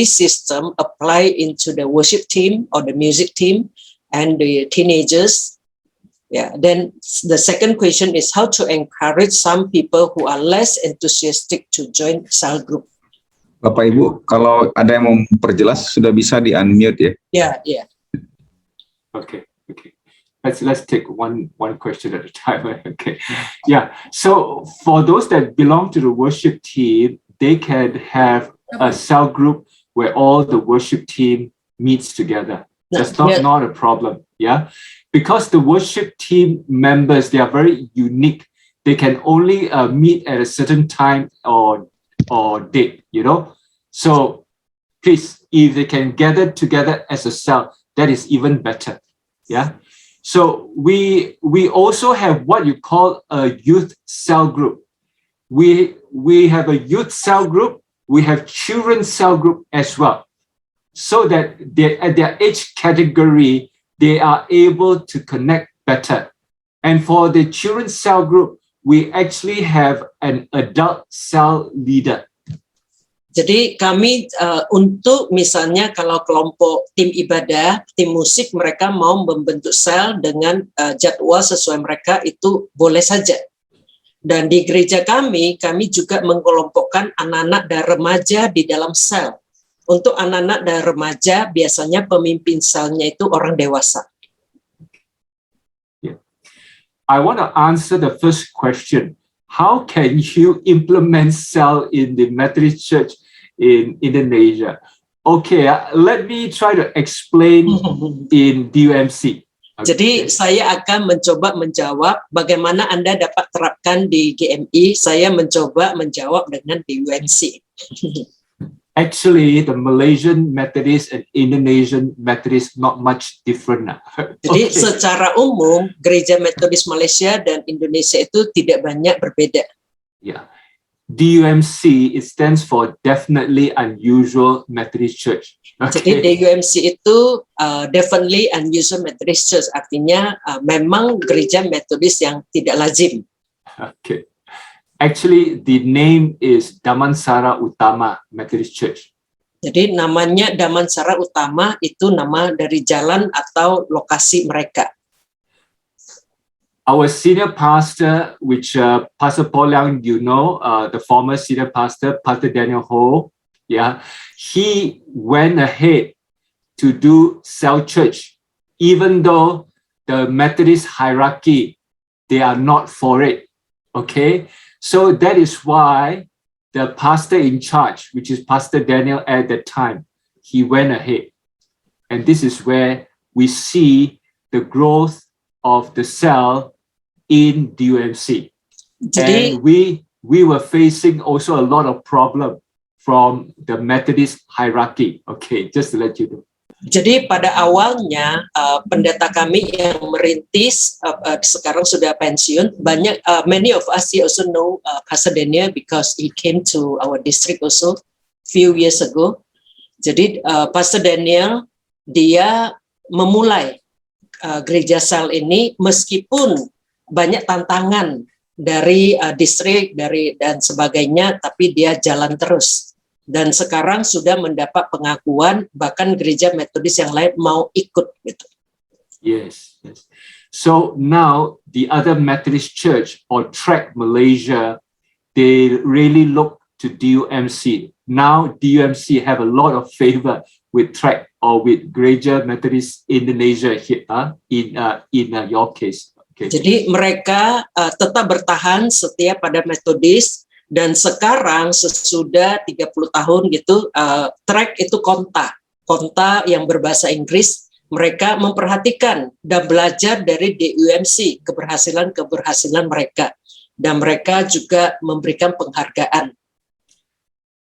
system apply into the worship team or the music team and the teenagers? Yeah. Then the second question is how to encourage some people who are less enthusiastic to join cell group. Bapak Ibu, kalau ada yang mau memperjelas sudah bisa di-unmute ya. Yeah. Okay. Let's take one question at a time. Okay. Yeah. So for those that belong to the worship team, they can have a cell group where all the worship team meets together. That's not a problem. Yeah. Because the worship team members, they are very unique. They can only meet at a certain time or date, So please, if they can gather together as a cell, that is even better. Yeah. So we also have what you call a youth cell group. We have a youth cell group. We have children's cell group as well. So that at their age category, they are able to connect better. And for the children's cell group, we actually have an adult cell leader. Jadi kami untuk misalnya kalau kelompok tim ibadah, tim musik mereka mau membentuk sel dengan jadwal sesuai mereka itu boleh saja. Dan di gereja kami juga mengelompokkan anak-anak dan remaja di dalam sel. Untuk anak-anak dan remaja biasanya pemimpin selnya itu orang dewasa. Yeah. I want to answer the first question. How can you implement cell in the Methodist Church in Indonesia? Okay, let me try to explain in DUMC. Okay. Jadi saya akan mencoba menjawab bagaimana Anda dapat terapkan di GMI. Saya mencoba menjawab dengan DUMC. Actually, the Malaysian Methodist and Indonesian Methodist not much different. Jadi secara umum gereja Metodis Malaysia dan Indonesia itu tidak banyak berbeda. Yeah. DUMC, it stands for Definitely Unusual Methodist Church. Jadi DUMC itu Definitely Unusual Methodist Church, artinya memang gereja Metodis yang tidak lazim. Okay. Actually, the name is Damansara Utama Methodist Church. Jadi namanya Damansara Utama itu nama dari jalan atau lokasi mereka. Our senior pastor, which Pastor Paw Liang, you know, the former senior pastor, Pastor Daniel Ho, yeah, he went ahead to do cell church, even though the Methodist hierarchy, they are not for it, okay? So that is why the pastor in charge, which is Pastor Daniel at that time, he went ahead. And this is where we see the growth of the cell in DUMC. And we were facing also a lot of problem from the Methodist hierarchy. Okay, just to let you know. Jadi pada awalnya pendeta kami yang merintis sekarang sudah pensiun, banyak many of us also know Pastor Daniel because he came to our district also few years ago. Jadi Pastor Daniel dia memulai gereja sel ini meskipun banyak tantangan dari distrik dan sebagainya, tapi dia jalan terus. Dan sekarang sudah mendapat pengakuan, bahkan gereja Metodis yang lain mau ikut gitu. Yes, yes. So now the other Methodist church or Track Malaysia, they really look to DUMC. Now DUMC have a lot of favor with Track or with Gereja Methodist Indonesia here, in your case. Okay. Jadi mereka tetap bertahan setia pada Metodis. Dan sekarang sesudah 30 tahun gitu, Track itu konta yang berbahasa Inggris, mereka memperhatikan dan belajar dari DUMC, keberhasilan mereka. Dan mereka juga memberikan penghargaan.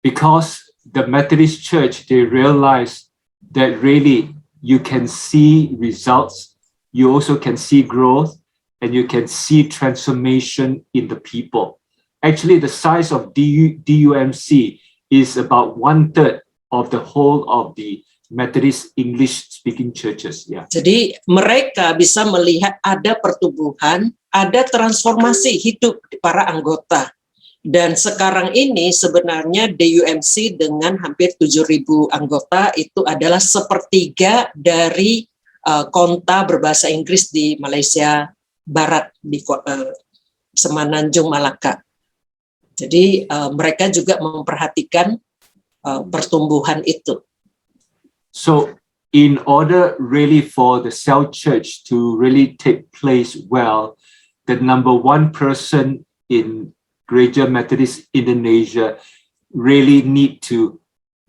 Because the Methodist Church, they realize that really you can see results, you also can see growth, and you can see transformation in the people. Actually, the size of DUMC is about 1/3 of the whole of the Methodist English-speaking churches. Yeah. Jadi mereka bisa melihat ada pertumbuhan, ada transformasi hidup di para anggota. Dan sekarang ini sebenarnya DUMC dengan hampir 7.000 anggota itu adalah sepertiga dari konta berbahasa Inggris di Malaysia Barat, di Semenanjung Malaka. Jadi mereka juga memperhatikan pertumbuhan itu. So in order really for the cell church to really take place well, the number one person in Gereja Methodist Indonesia really need to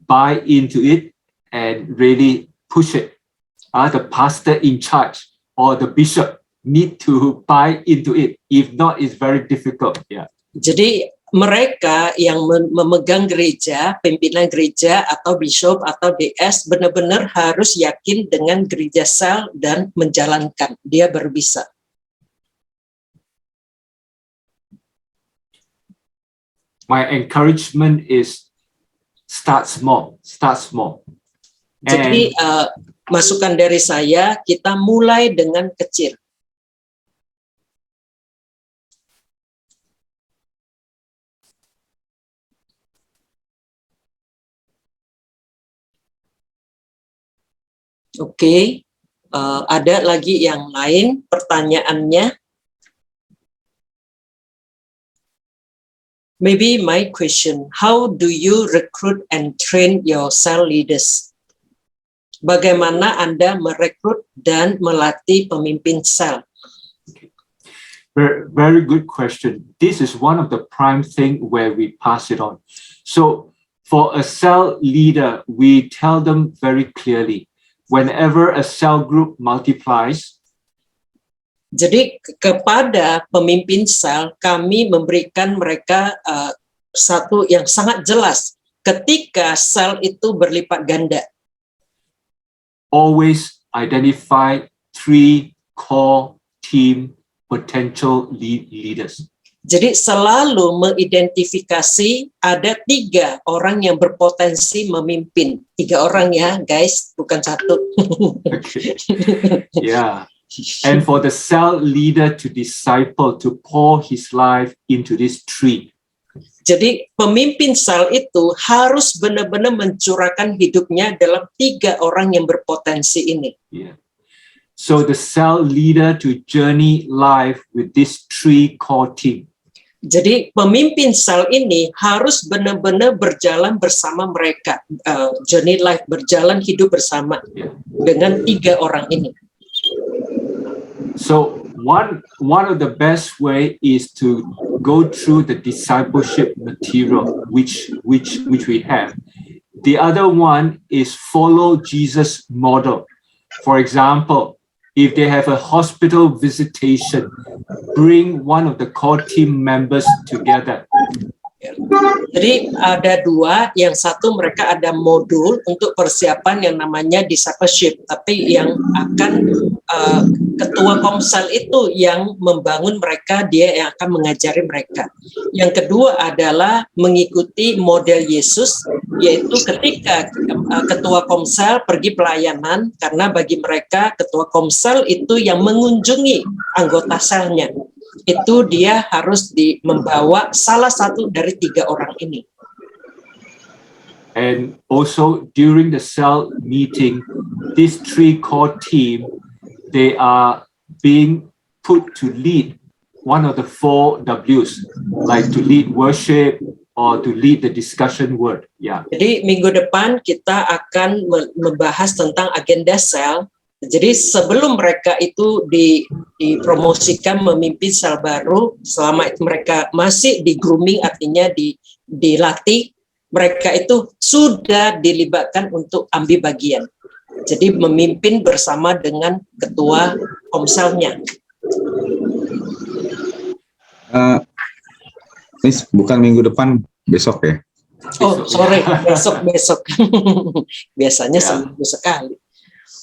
buy into it and really push it. The pastor in charge or the bishop need to buy into it. If not, it's very difficult. Yeah. Jadi mereka yang memegang gereja, pimpinan gereja atau bishop atau DS benar-benar harus yakin dengan gereja sel dan menjalankan. Dia baru bisa. My encouragement is start small. Jadi masukan dari saya, kita mulai dengan kecil. Oke, ada lagi yang lain pertanyaannya? Maybe my question, how do you recruit and train your cell leaders? Bagaimana Anda merekrut dan melatih pemimpin sel? Very, very good question. This is one of the prime thing where we pass it on. So for a cell leader, we tell them very clearly, whenever a cell group multiplies, jadi kepada pemimpin sel, kami memberikan mereka satu yang sangat jelas. ketika sel itu berlipat ganda. Always identify 3 core team potential leaders. Jadi selalu mengidentifikasi ada 3 orang yang berpotensi memimpin. 3 orang ya, guys, bukan 1. Okay. Yeah. And for the cell leader to disciple, to pour his life into this tree. Jadi pemimpin sel itu harus benar-benar mencurahkan hidupnya dalam 3 orang yang berpotensi ini. Yeah. So the cell leader to journey life with this 3 core team. Jadi pemimpin sel ini harus benar-benar berjalan bersama mereka, journey life, berjalan hidup bersama dengan 3 orang ini. So one of the best way is to go through the discipleship material which we have. The other one is follow Jesus' model. For example, if they have a hospital visitation, bring one of the core team members together. Jadi ada 2, yang satu mereka ada modul untuk persiapan yang namanya discipleship, tapi yang akan ketua komsel itu yang membangun mereka, dia yang akan mengajari mereka. Yang kedua adalah mengikuti model Yesus, yaitu ketika ketua komsel pergi pelayanan, karena bagi mereka ketua komsel itu yang mengunjungi anggota selnya. Itu dia harus membawa salah satu dari 3 orang ini. And also during the cell meeting, these 3 core team, they are being put to lead one of the 4 W's, like to lead worship or to lead the discussion word. Yeah. Jadi minggu depan kita akan membahas tentang agenda sel. Jadi sebelum mereka itu dipromosikan memimpin sel baru, selama itu mereka masih di grooming, artinya dilatih, mereka itu sudah dilibatkan untuk ambil bagian. Jadi memimpin bersama dengan ketua komselnya. Bukan minggu depan, besok ya? Oh, sorry, besok. Biasanya seminggu sekali.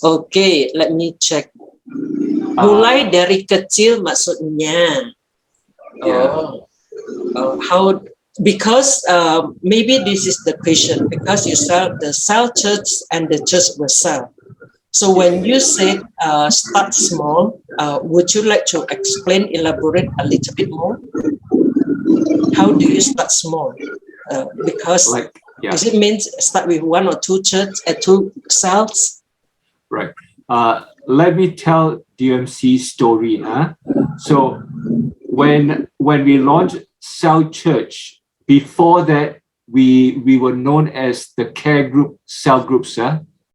Oke, let me check. Mulai dari kecil maksudnya. How? Because maybe this is the question. Because you said the cell church and the church was cell. So when you say start small, would you like to elaborate a little bit more? How do you start small? Because does it mean start with 1 or 2 church and 2 cells? Right. Let me tell DMC story. So when we launched Cell Church, before that we were known as the care group, cell groups.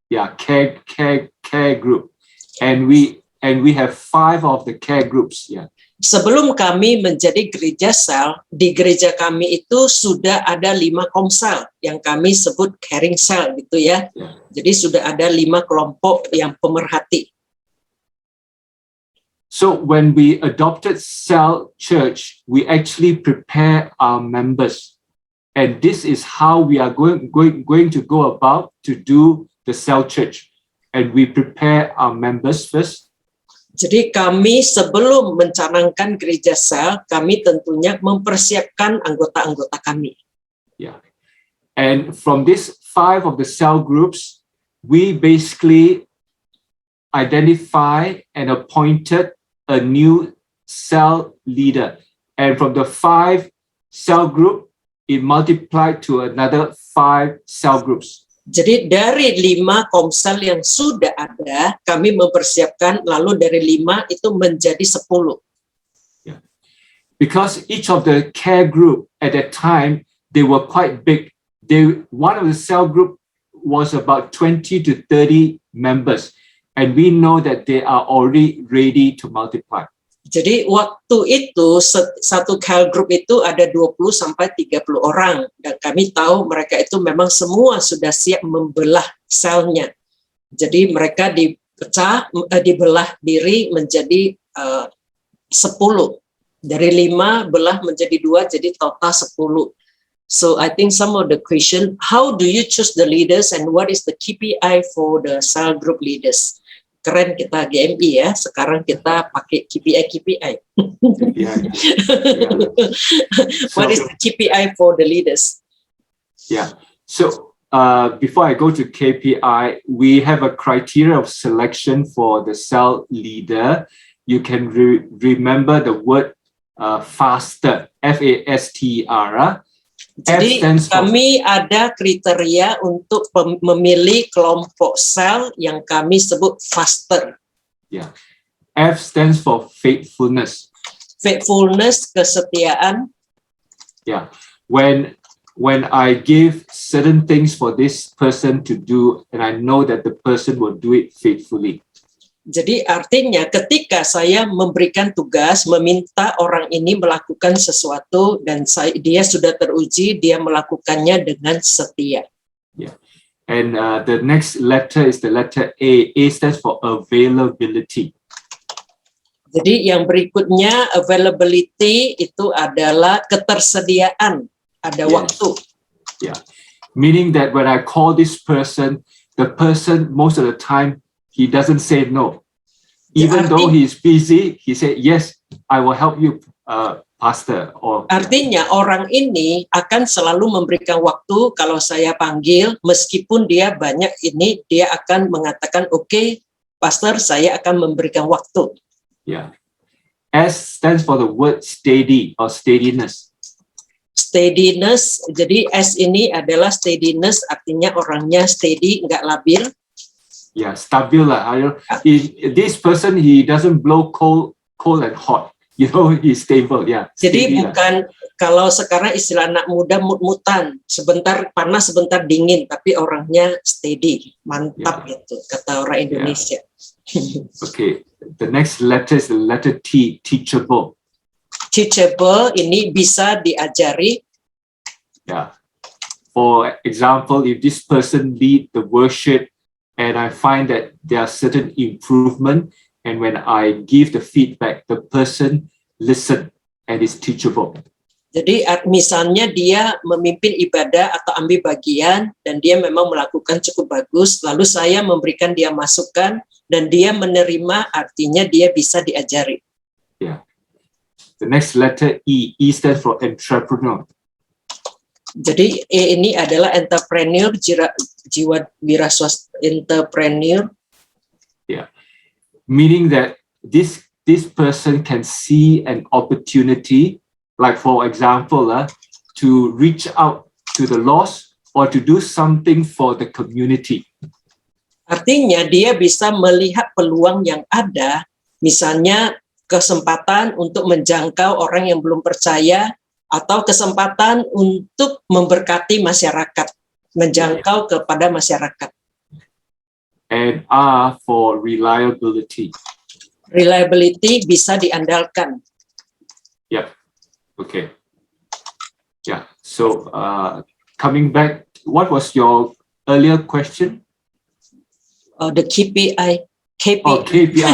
Care group, and we have 5 of the care groups. Yeah. Sebelum kami menjadi gereja sel, di gereja kami itu sudah ada 5 komsel yang kami sebut caring cell gitu ya. Jadi sudah ada 5 kelompok yang pemerhati. So when we adopted Cell Church, we actually prepare our members, and this is how we are going to go about to do the Cell Church, and we prepare our members first. Jadi kami sebelum mencanangkan gereja sel, kami tentunya mempersiapkan anggota-anggota kami. Yeah. And from this 5 of the cell groups, we basically identify and appointed a new cell leader. And from the 5 cell group, it multiplied to another 5 cell groups. Jadi dari 5 komsel yang sudah ada, kami mempersiapkan, lalu dari 5 itu menjadi 10. Yeah. Because each of the care group at that time, they were quite big. One of the cell group was about 20 to 30 members, and we know that they are already ready to multiply. Jadi waktu itu satu cell group itu ada 20 sampai 30 orang, dan kami tahu mereka itu memang semua sudah siap membelah selnya. Jadi mereka dibelah diri menjadi 10. Dari 5 belah menjadi 2, jadi total 10. So I think some of the question, how do you choose the leaders and what is the KPI for the cell group leaders? Keren kita GMI ya, sekarang kita pakai KPI. What is the KPI for the leaders? Yeah, so before I go to KPI, we have a criteria of selection for the cell leader. You can remember the word faster, F-A-S-T-E-R. Jadi kami ada kriteria untuk memilih kelompok sel yang kami sebut faster. Yeah. F stands for faithfulness. Faithfulness, kesetiaan. Yeah. When I give certain things for this person to do, and I know that the person will do it faithfully. Jadi artinya ketika saya memberikan tugas, meminta orang ini melakukan sesuatu dan dia sudah teruji, dia melakukannya dengan setia. Yeah. And the next letter is the letter A. A stands for availability. Jadi yang berikutnya availability itu adalah ketersediaan, ada waktu. Yeah. Meaning that when I call this person, the person most of the time he doesn't say no. Even though he's busy, he said, yes, I will help you, pastor. Artinya orang ini akan selalu memberikan waktu kalau saya panggil, meskipun dia banyak ini, dia akan mengatakan, okay, pastor, saya akan memberikan waktu. Yeah. S stands for the word steady or steadiness. Steadiness, jadi S ini adalah steadiness, artinya orangnya steady, nggak labil. Yeah, stabil lah. This person, he doesn't blow cold and hot. You know, he's stable. Yeah. Jadi bukan kalau sekarang istilah anak muda mut-mutan, sebentar panas, sebentar dingin, tapi orangnya steady, mantap gitu, kata orang Indonesia. Okay, the next letter is the letter T, teachable. Teachable ini bisa diajari. Yeah. For example, if this person lead the worship, and I find that there are certain improvement, and when I give the feedback, the person listen and is teachable. Jadi misalnya dia memimpin ibadah atau ambil bagian dan dia memang melakukan cukup bagus, lalu saya memberikan dia masukan dan dia menerima, artinya dia bisa diajari. Yeah. The next letter E. E stands for entrepreneur. Jadi E ini adalah entrepreneur, jiwa wiraswasta entrepreneur. Yeah, meaning that this person can see an opportunity, like for example, to reach out to the lost or to do something for the community. Artinya dia bisa melihat peluang yang ada, misalnya kesempatan untuk menjangkau orang yang belum percaya, atau kesempatan untuk memberkati masyarakat, menjangkau kepada masyarakat. And R for reliability. Reliability bisa diandalkan. Yeah. Okay. Yeah. So coming back, what was your earlier question? The KPI. Oh, KPI.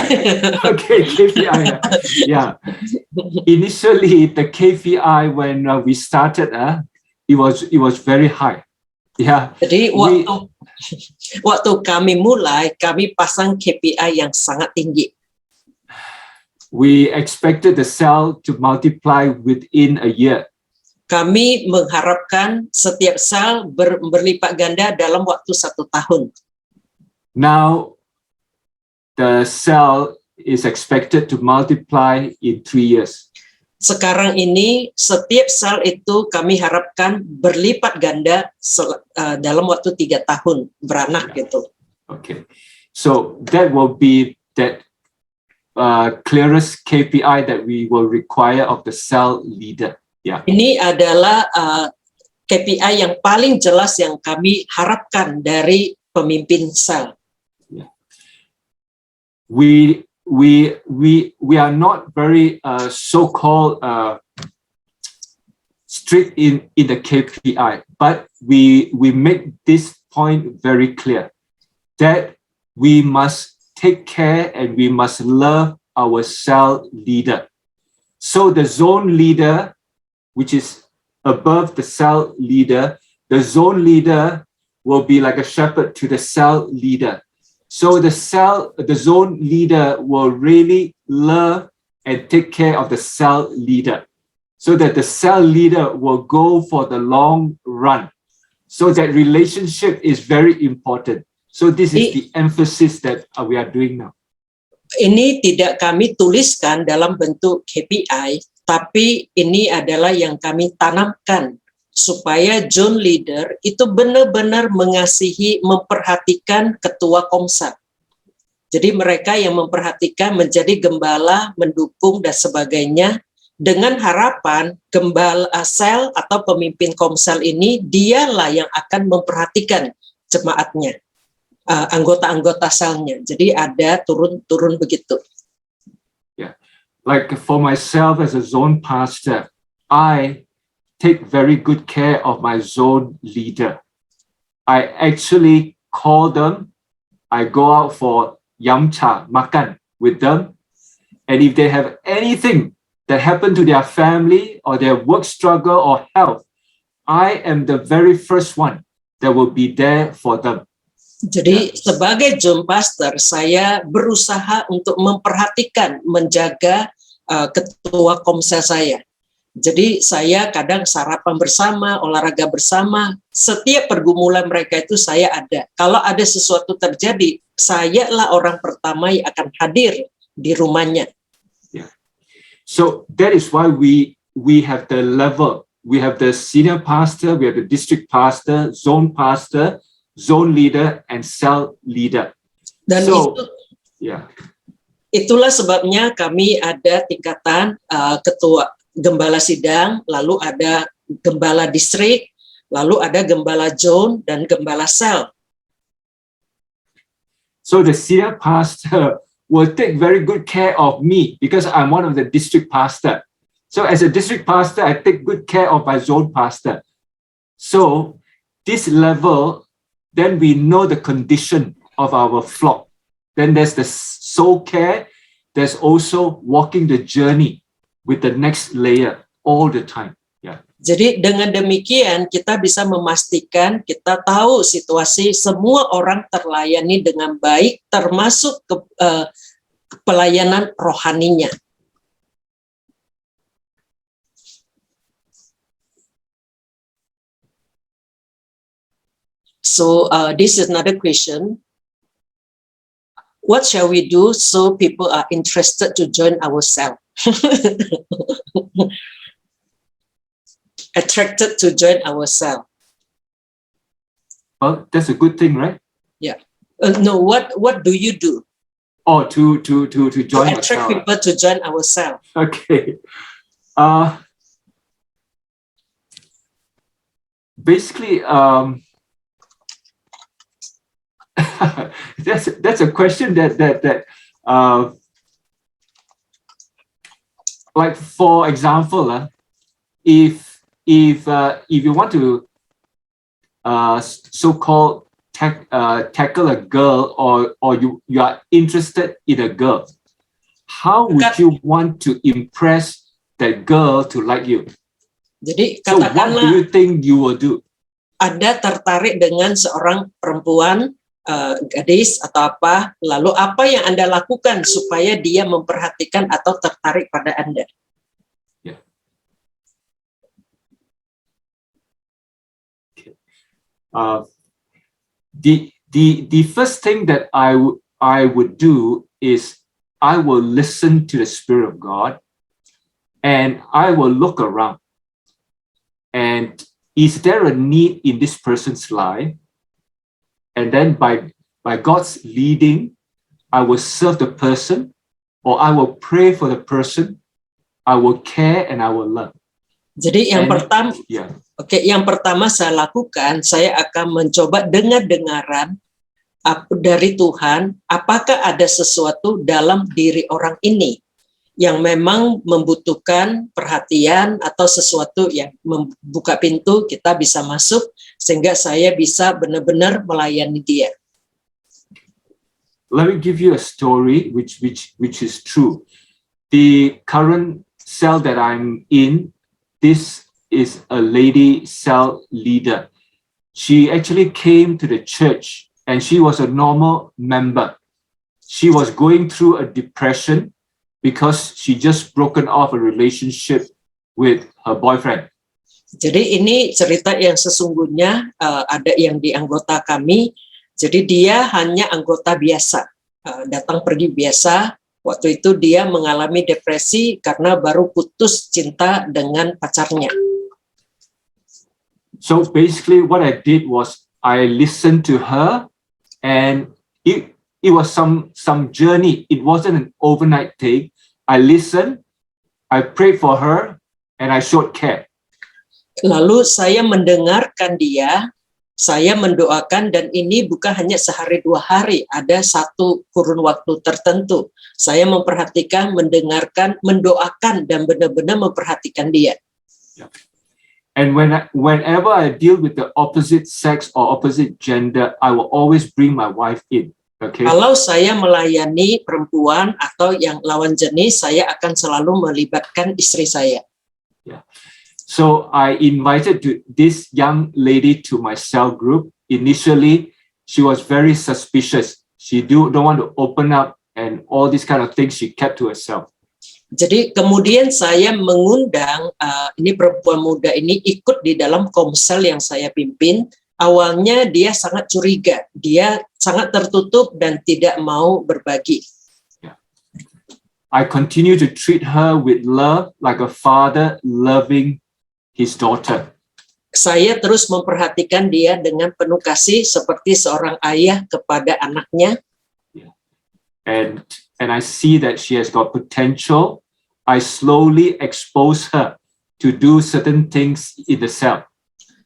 Okay, KPI. Yeah. Initially, the KPI when we started, it was very high. Yeah. Jadi waktu kami mulai, kami pasang KPI yang sangat tinggi. We expected the cell to multiply within a year. Kami mengharapkan setiap sel berlipat ganda dalam waktu 1 tahun. Now, the cell is expected to multiply in 3 years. Sekarang ini setiap sel itu kami harapkan berlipat ganda dalam waktu 3 tahun beranak gitu. Okay, so that will be that clearest KPI that we will require of the cell leader. Yeah. Ini adalah KPI yang paling jelas yang kami harapkan dari pemimpin sel. We are not very so-called strict in the KPI, but we make this point very clear that we must take care and we must love our cell leader. So the zone leader, which is above the cell leader, the zone leader will be like a shepherd to the cell leader. So the zone leader will really love and take care of the cell leader, so that the cell leader will go for the long run. So that relationship is very important. So this is the emphasis that we are doing now. Ini tidak kami tuliskan dalam bentuk KPI, tapi ini adalah yang kami tanamkan supaya zone leader itu benar-benar mengasihi, memperhatikan ketua komsat. Jadi mereka yang memperhatikan, menjadi gembala, mendukung dan sebagainya, dengan harapan gembala sel atau pemimpin komsel ini dialah yang akan memperhatikan jemaatnya, anggota-anggota selnya. Jadi ada turun-turun begitu. Yeah, like for myself as a zone pastor, I take very good care of my zone leader. I actually call them. I go out for yamcha, makan with them, and if they have anything that happened to their family or their work struggle or health, I am the very first one that will be there for them. Jadi sebagai zone pastor, saya berusaha untuk memperhatikan, menjaga ketua komsel saya. Jadi saya kadang sarapan bersama, olahraga bersama, setiap pergumulan mereka itu saya ada. Kalau ada sesuatu terjadi, saya lah orang pertama yang akan hadir di rumahnya. Yeah. So that is why we have the level. We have the senior pastor, we have the district pastor, zone leader, and cell leader. Dan so, itu, yeah. Itulah sebabnya kami ada tingkatan ketua gembala sidang, lalu ada gembala distrik, lalu ada gembala zone dan gembala sel. So the senior pastor will take very good care of me because I'm one of the district pastor. So as a district pastor, I take good care of my zone pastor. So this level, then we know the condition of our flock. Then there's the soul care. There's also walking the journey with the next layer all the time. Yeah. Jadi dengan demikian kita bisa memastikan, kita tahu situasi semua orang terlayani dengan baik, termasuk pelayanan rohaninya. So this is another question. What shall we do so people are interested to join our cell? Attracted to join our cell. Well, that's a good thing, right? Yeah. No, what do you do? Oh, to join to attract cell. people to join our cell. Okay. Basically, that's a question that like for example, if you want to so-called tackle a girl, or you are interested in a girl, how would you want to impress that girl to like you? Jadi so what do you think you will do? Anda tertarik dengan seorang perempuan, gadis atau apa, lalu apa yang Anda lakukan supaya dia memperhatikan atau tertarik pada Anda? Yeah. Okay. The first thing that I would do is I will listen to the Spirit of God, and I will look around, and is there a need in this person's life? And then by God's leading, I will serve the person, or I will pray for the person. I will care and I will love. Jadi yang pertama, yang pertama saya lakukan, saya akan mencoba dengar-dengaran dari Tuhan, apakah ada sesuatu dalam diri orang ini yang memang membutuhkan perhatian atau sesuatu yang membuka pintu, kita bisa masuk sehingga saya bisa benar-benar melayani dia. Let me give you a story which is true. The current cell that I'm in, this is a lady cell leader. She actually came to the church and she was a normal member. She was going through a depression because she just broken off a relationship with her boyfriend. Jadi ini cerita yang sesungguhnya ada yang di anggota kami. Jadi dia hanya anggota biasa, datang pergi biasa. Waktu itu dia mengalami depresi karena baru putus cinta dengan pacarnya. So basically what I did was I listened to her, and it was some journey. It wasn't an overnight thing. I listened, I prayed for her, and I showed care. Lalu saya mendengarkan dia, saya mendoakan, dan ini bukan hanya sehari 2 hari, ada satu kurun waktu tertentu. Saya memperhatikan, mendengarkan, mendoakan, dan benar-benar memperhatikan dia. Yeah. And whenever I deal with the opposite sex or opposite gender, I will always bring my wife in. Okay. Kalau saya melayani perempuan atau yang lawan jenis, saya akan selalu melibatkan istri saya. Yeah. So I invited this young lady to my cell group. Initially, she was very suspicious. She don't want to open up and all these kind of things she kept to herself. Jadi kemudian saya mengundang ini perempuan muda ini ikut di dalam komsel yang saya pimpin. Awalnya dia sangat curiga, dia sangat tertutup dan tidak mau berbagi. Yeah. I continue to treat her with love like a father loving his daughter. Saya terus memperhatikan dia dengan penuh kasih seperti seorang ayah kepada anaknya. Yeah. And I see that she has got potential. I slowly expose her to do certain things in the cell.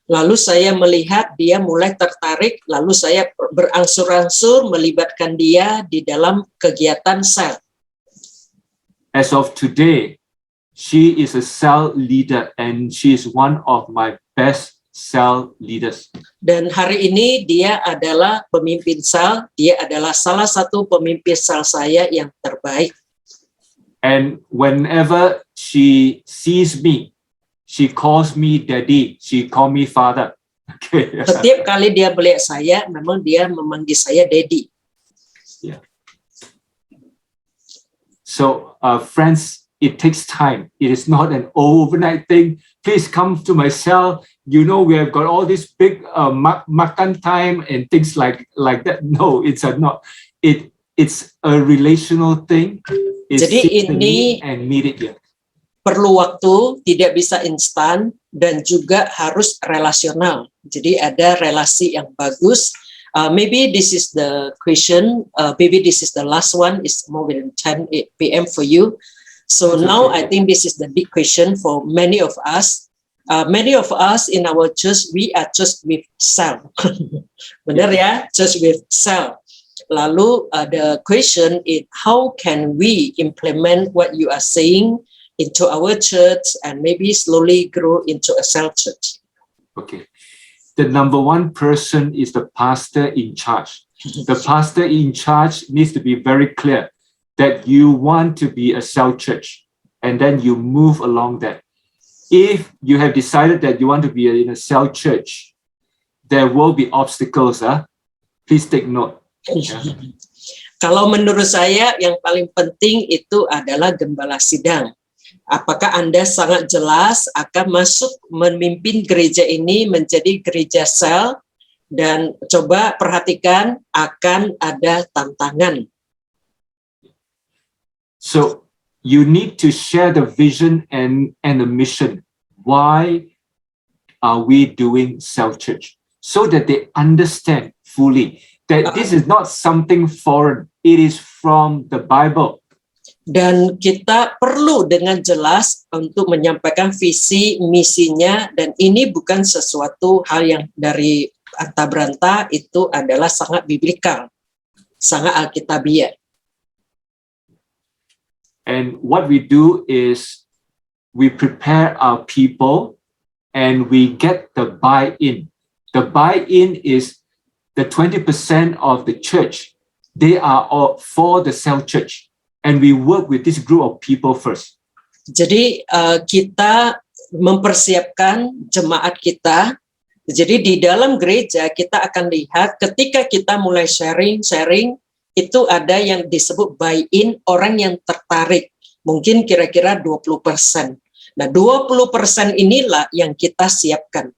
Lalu saya melihat dia mulai tertarik, lalu saya berangsur-angsur melibatkan dia di dalam kegiatan sel. As of today, she is a cell leader and she is one of my best cell leaders. Dan hari ini dia adalah pemimpin sel, dia adalah salah satu pemimpin sel saya yang terbaik. And whenever she sees me, she calls me daddy, she call me father. Okay. Setiap kali dia melihat saya, memang dia memanggil saya daddy. Yeah. So, friends, it takes time. It is not an overnight thing. Please come to my cell. You know, we have got all this big makan time and things like that. No, it's not. It's a relational thing. Jadi ini perlu waktu, tidak bisa instan, dan juga harus relasional. Jadi ada relasi yang bagus. Maybe this is the question. Maybe this is the last one. It's more than 10 p.m. for you. So now I think this is the big question for many of us. Many of us in our church, we are just with cell. Benar ya? Just with cell. Lalu the question is, how can we implement what you are saying into our church and maybe slowly grow into a cell church? Okay. The number one person is the pastor in charge. The pastor in charge needs to be very clear that you want to be a cell church, and then you move along that. If you have decided that you want to be in a cell church, there will be obstacles. Please take note. Kalau menurut saya yang paling penting itu adalah gembala sidang. Apakah Anda sangat jelas akan masuk memimpin gereja ini menjadi gereja sel, dan coba perhatikan akan ada tantangan. So you need to share the vision and the mission. Why are we doing cell church? So that they understand fully that this is not something foreign. It is from the Bible. Dan kita perlu dengan jelas untuk menyampaikan visi misinya, dan ini bukan sesuatu hal yang dari anta-beranta, itu adalah sangat biblikal, sangat alkitabiah. And what we do is we prepare our people and we get the buy-in. The buy-in is the 20% of the church. They are all for the cell church. And we work with this group of people first. Jadi kita mempersiapkan jemaat kita. Jadi di dalam gereja kita akan lihat ketika kita mulai sharing, itu ada yang disebut buy-in, orang yang tertarik. Mungkin kira-kira 20%. Nah, 20% inilah yang kita siapkan.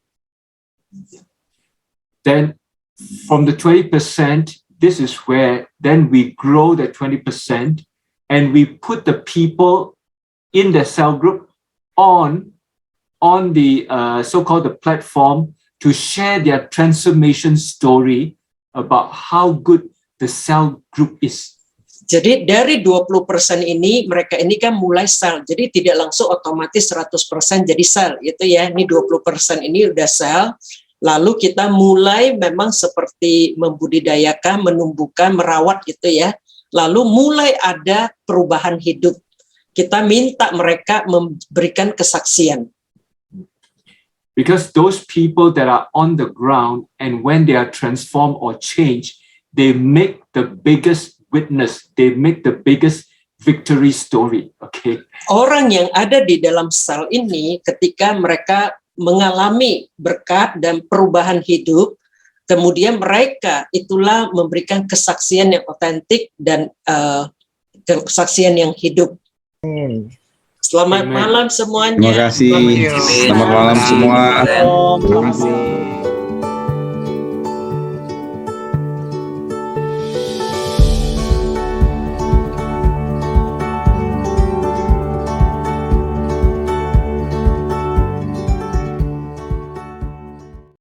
Then from the 20%, this is where then we grow the 20% and we put the people in the cell group on the so-called the platform to share their transformation story about how good the cell group is. Jadi dari 20% ini, mereka ini kan mulai sel. Jadi tidak langsung otomatis 100% jadi sel. Itu ya, ini 20% ini udah sel. Lalu kita mulai memang seperti membudidayakan, menumbuhkan, merawat gitu ya. Lalu mulai ada perubahan hidup. Kita minta mereka memberikan kesaksian. Because those people that are on the ground and when they are transformed or changed, they make the biggest witness, they make the biggest victory story. Okay. Orang yang ada di dalam sel ini ketika mereka mengalami berkat dan perubahan hidup, kemudian mereka itulah memberikan kesaksian yang otentik dan kesaksian yang hidup. Selamat malam semuanya. Terima kasih. Selamat malam semua. Terima kasih.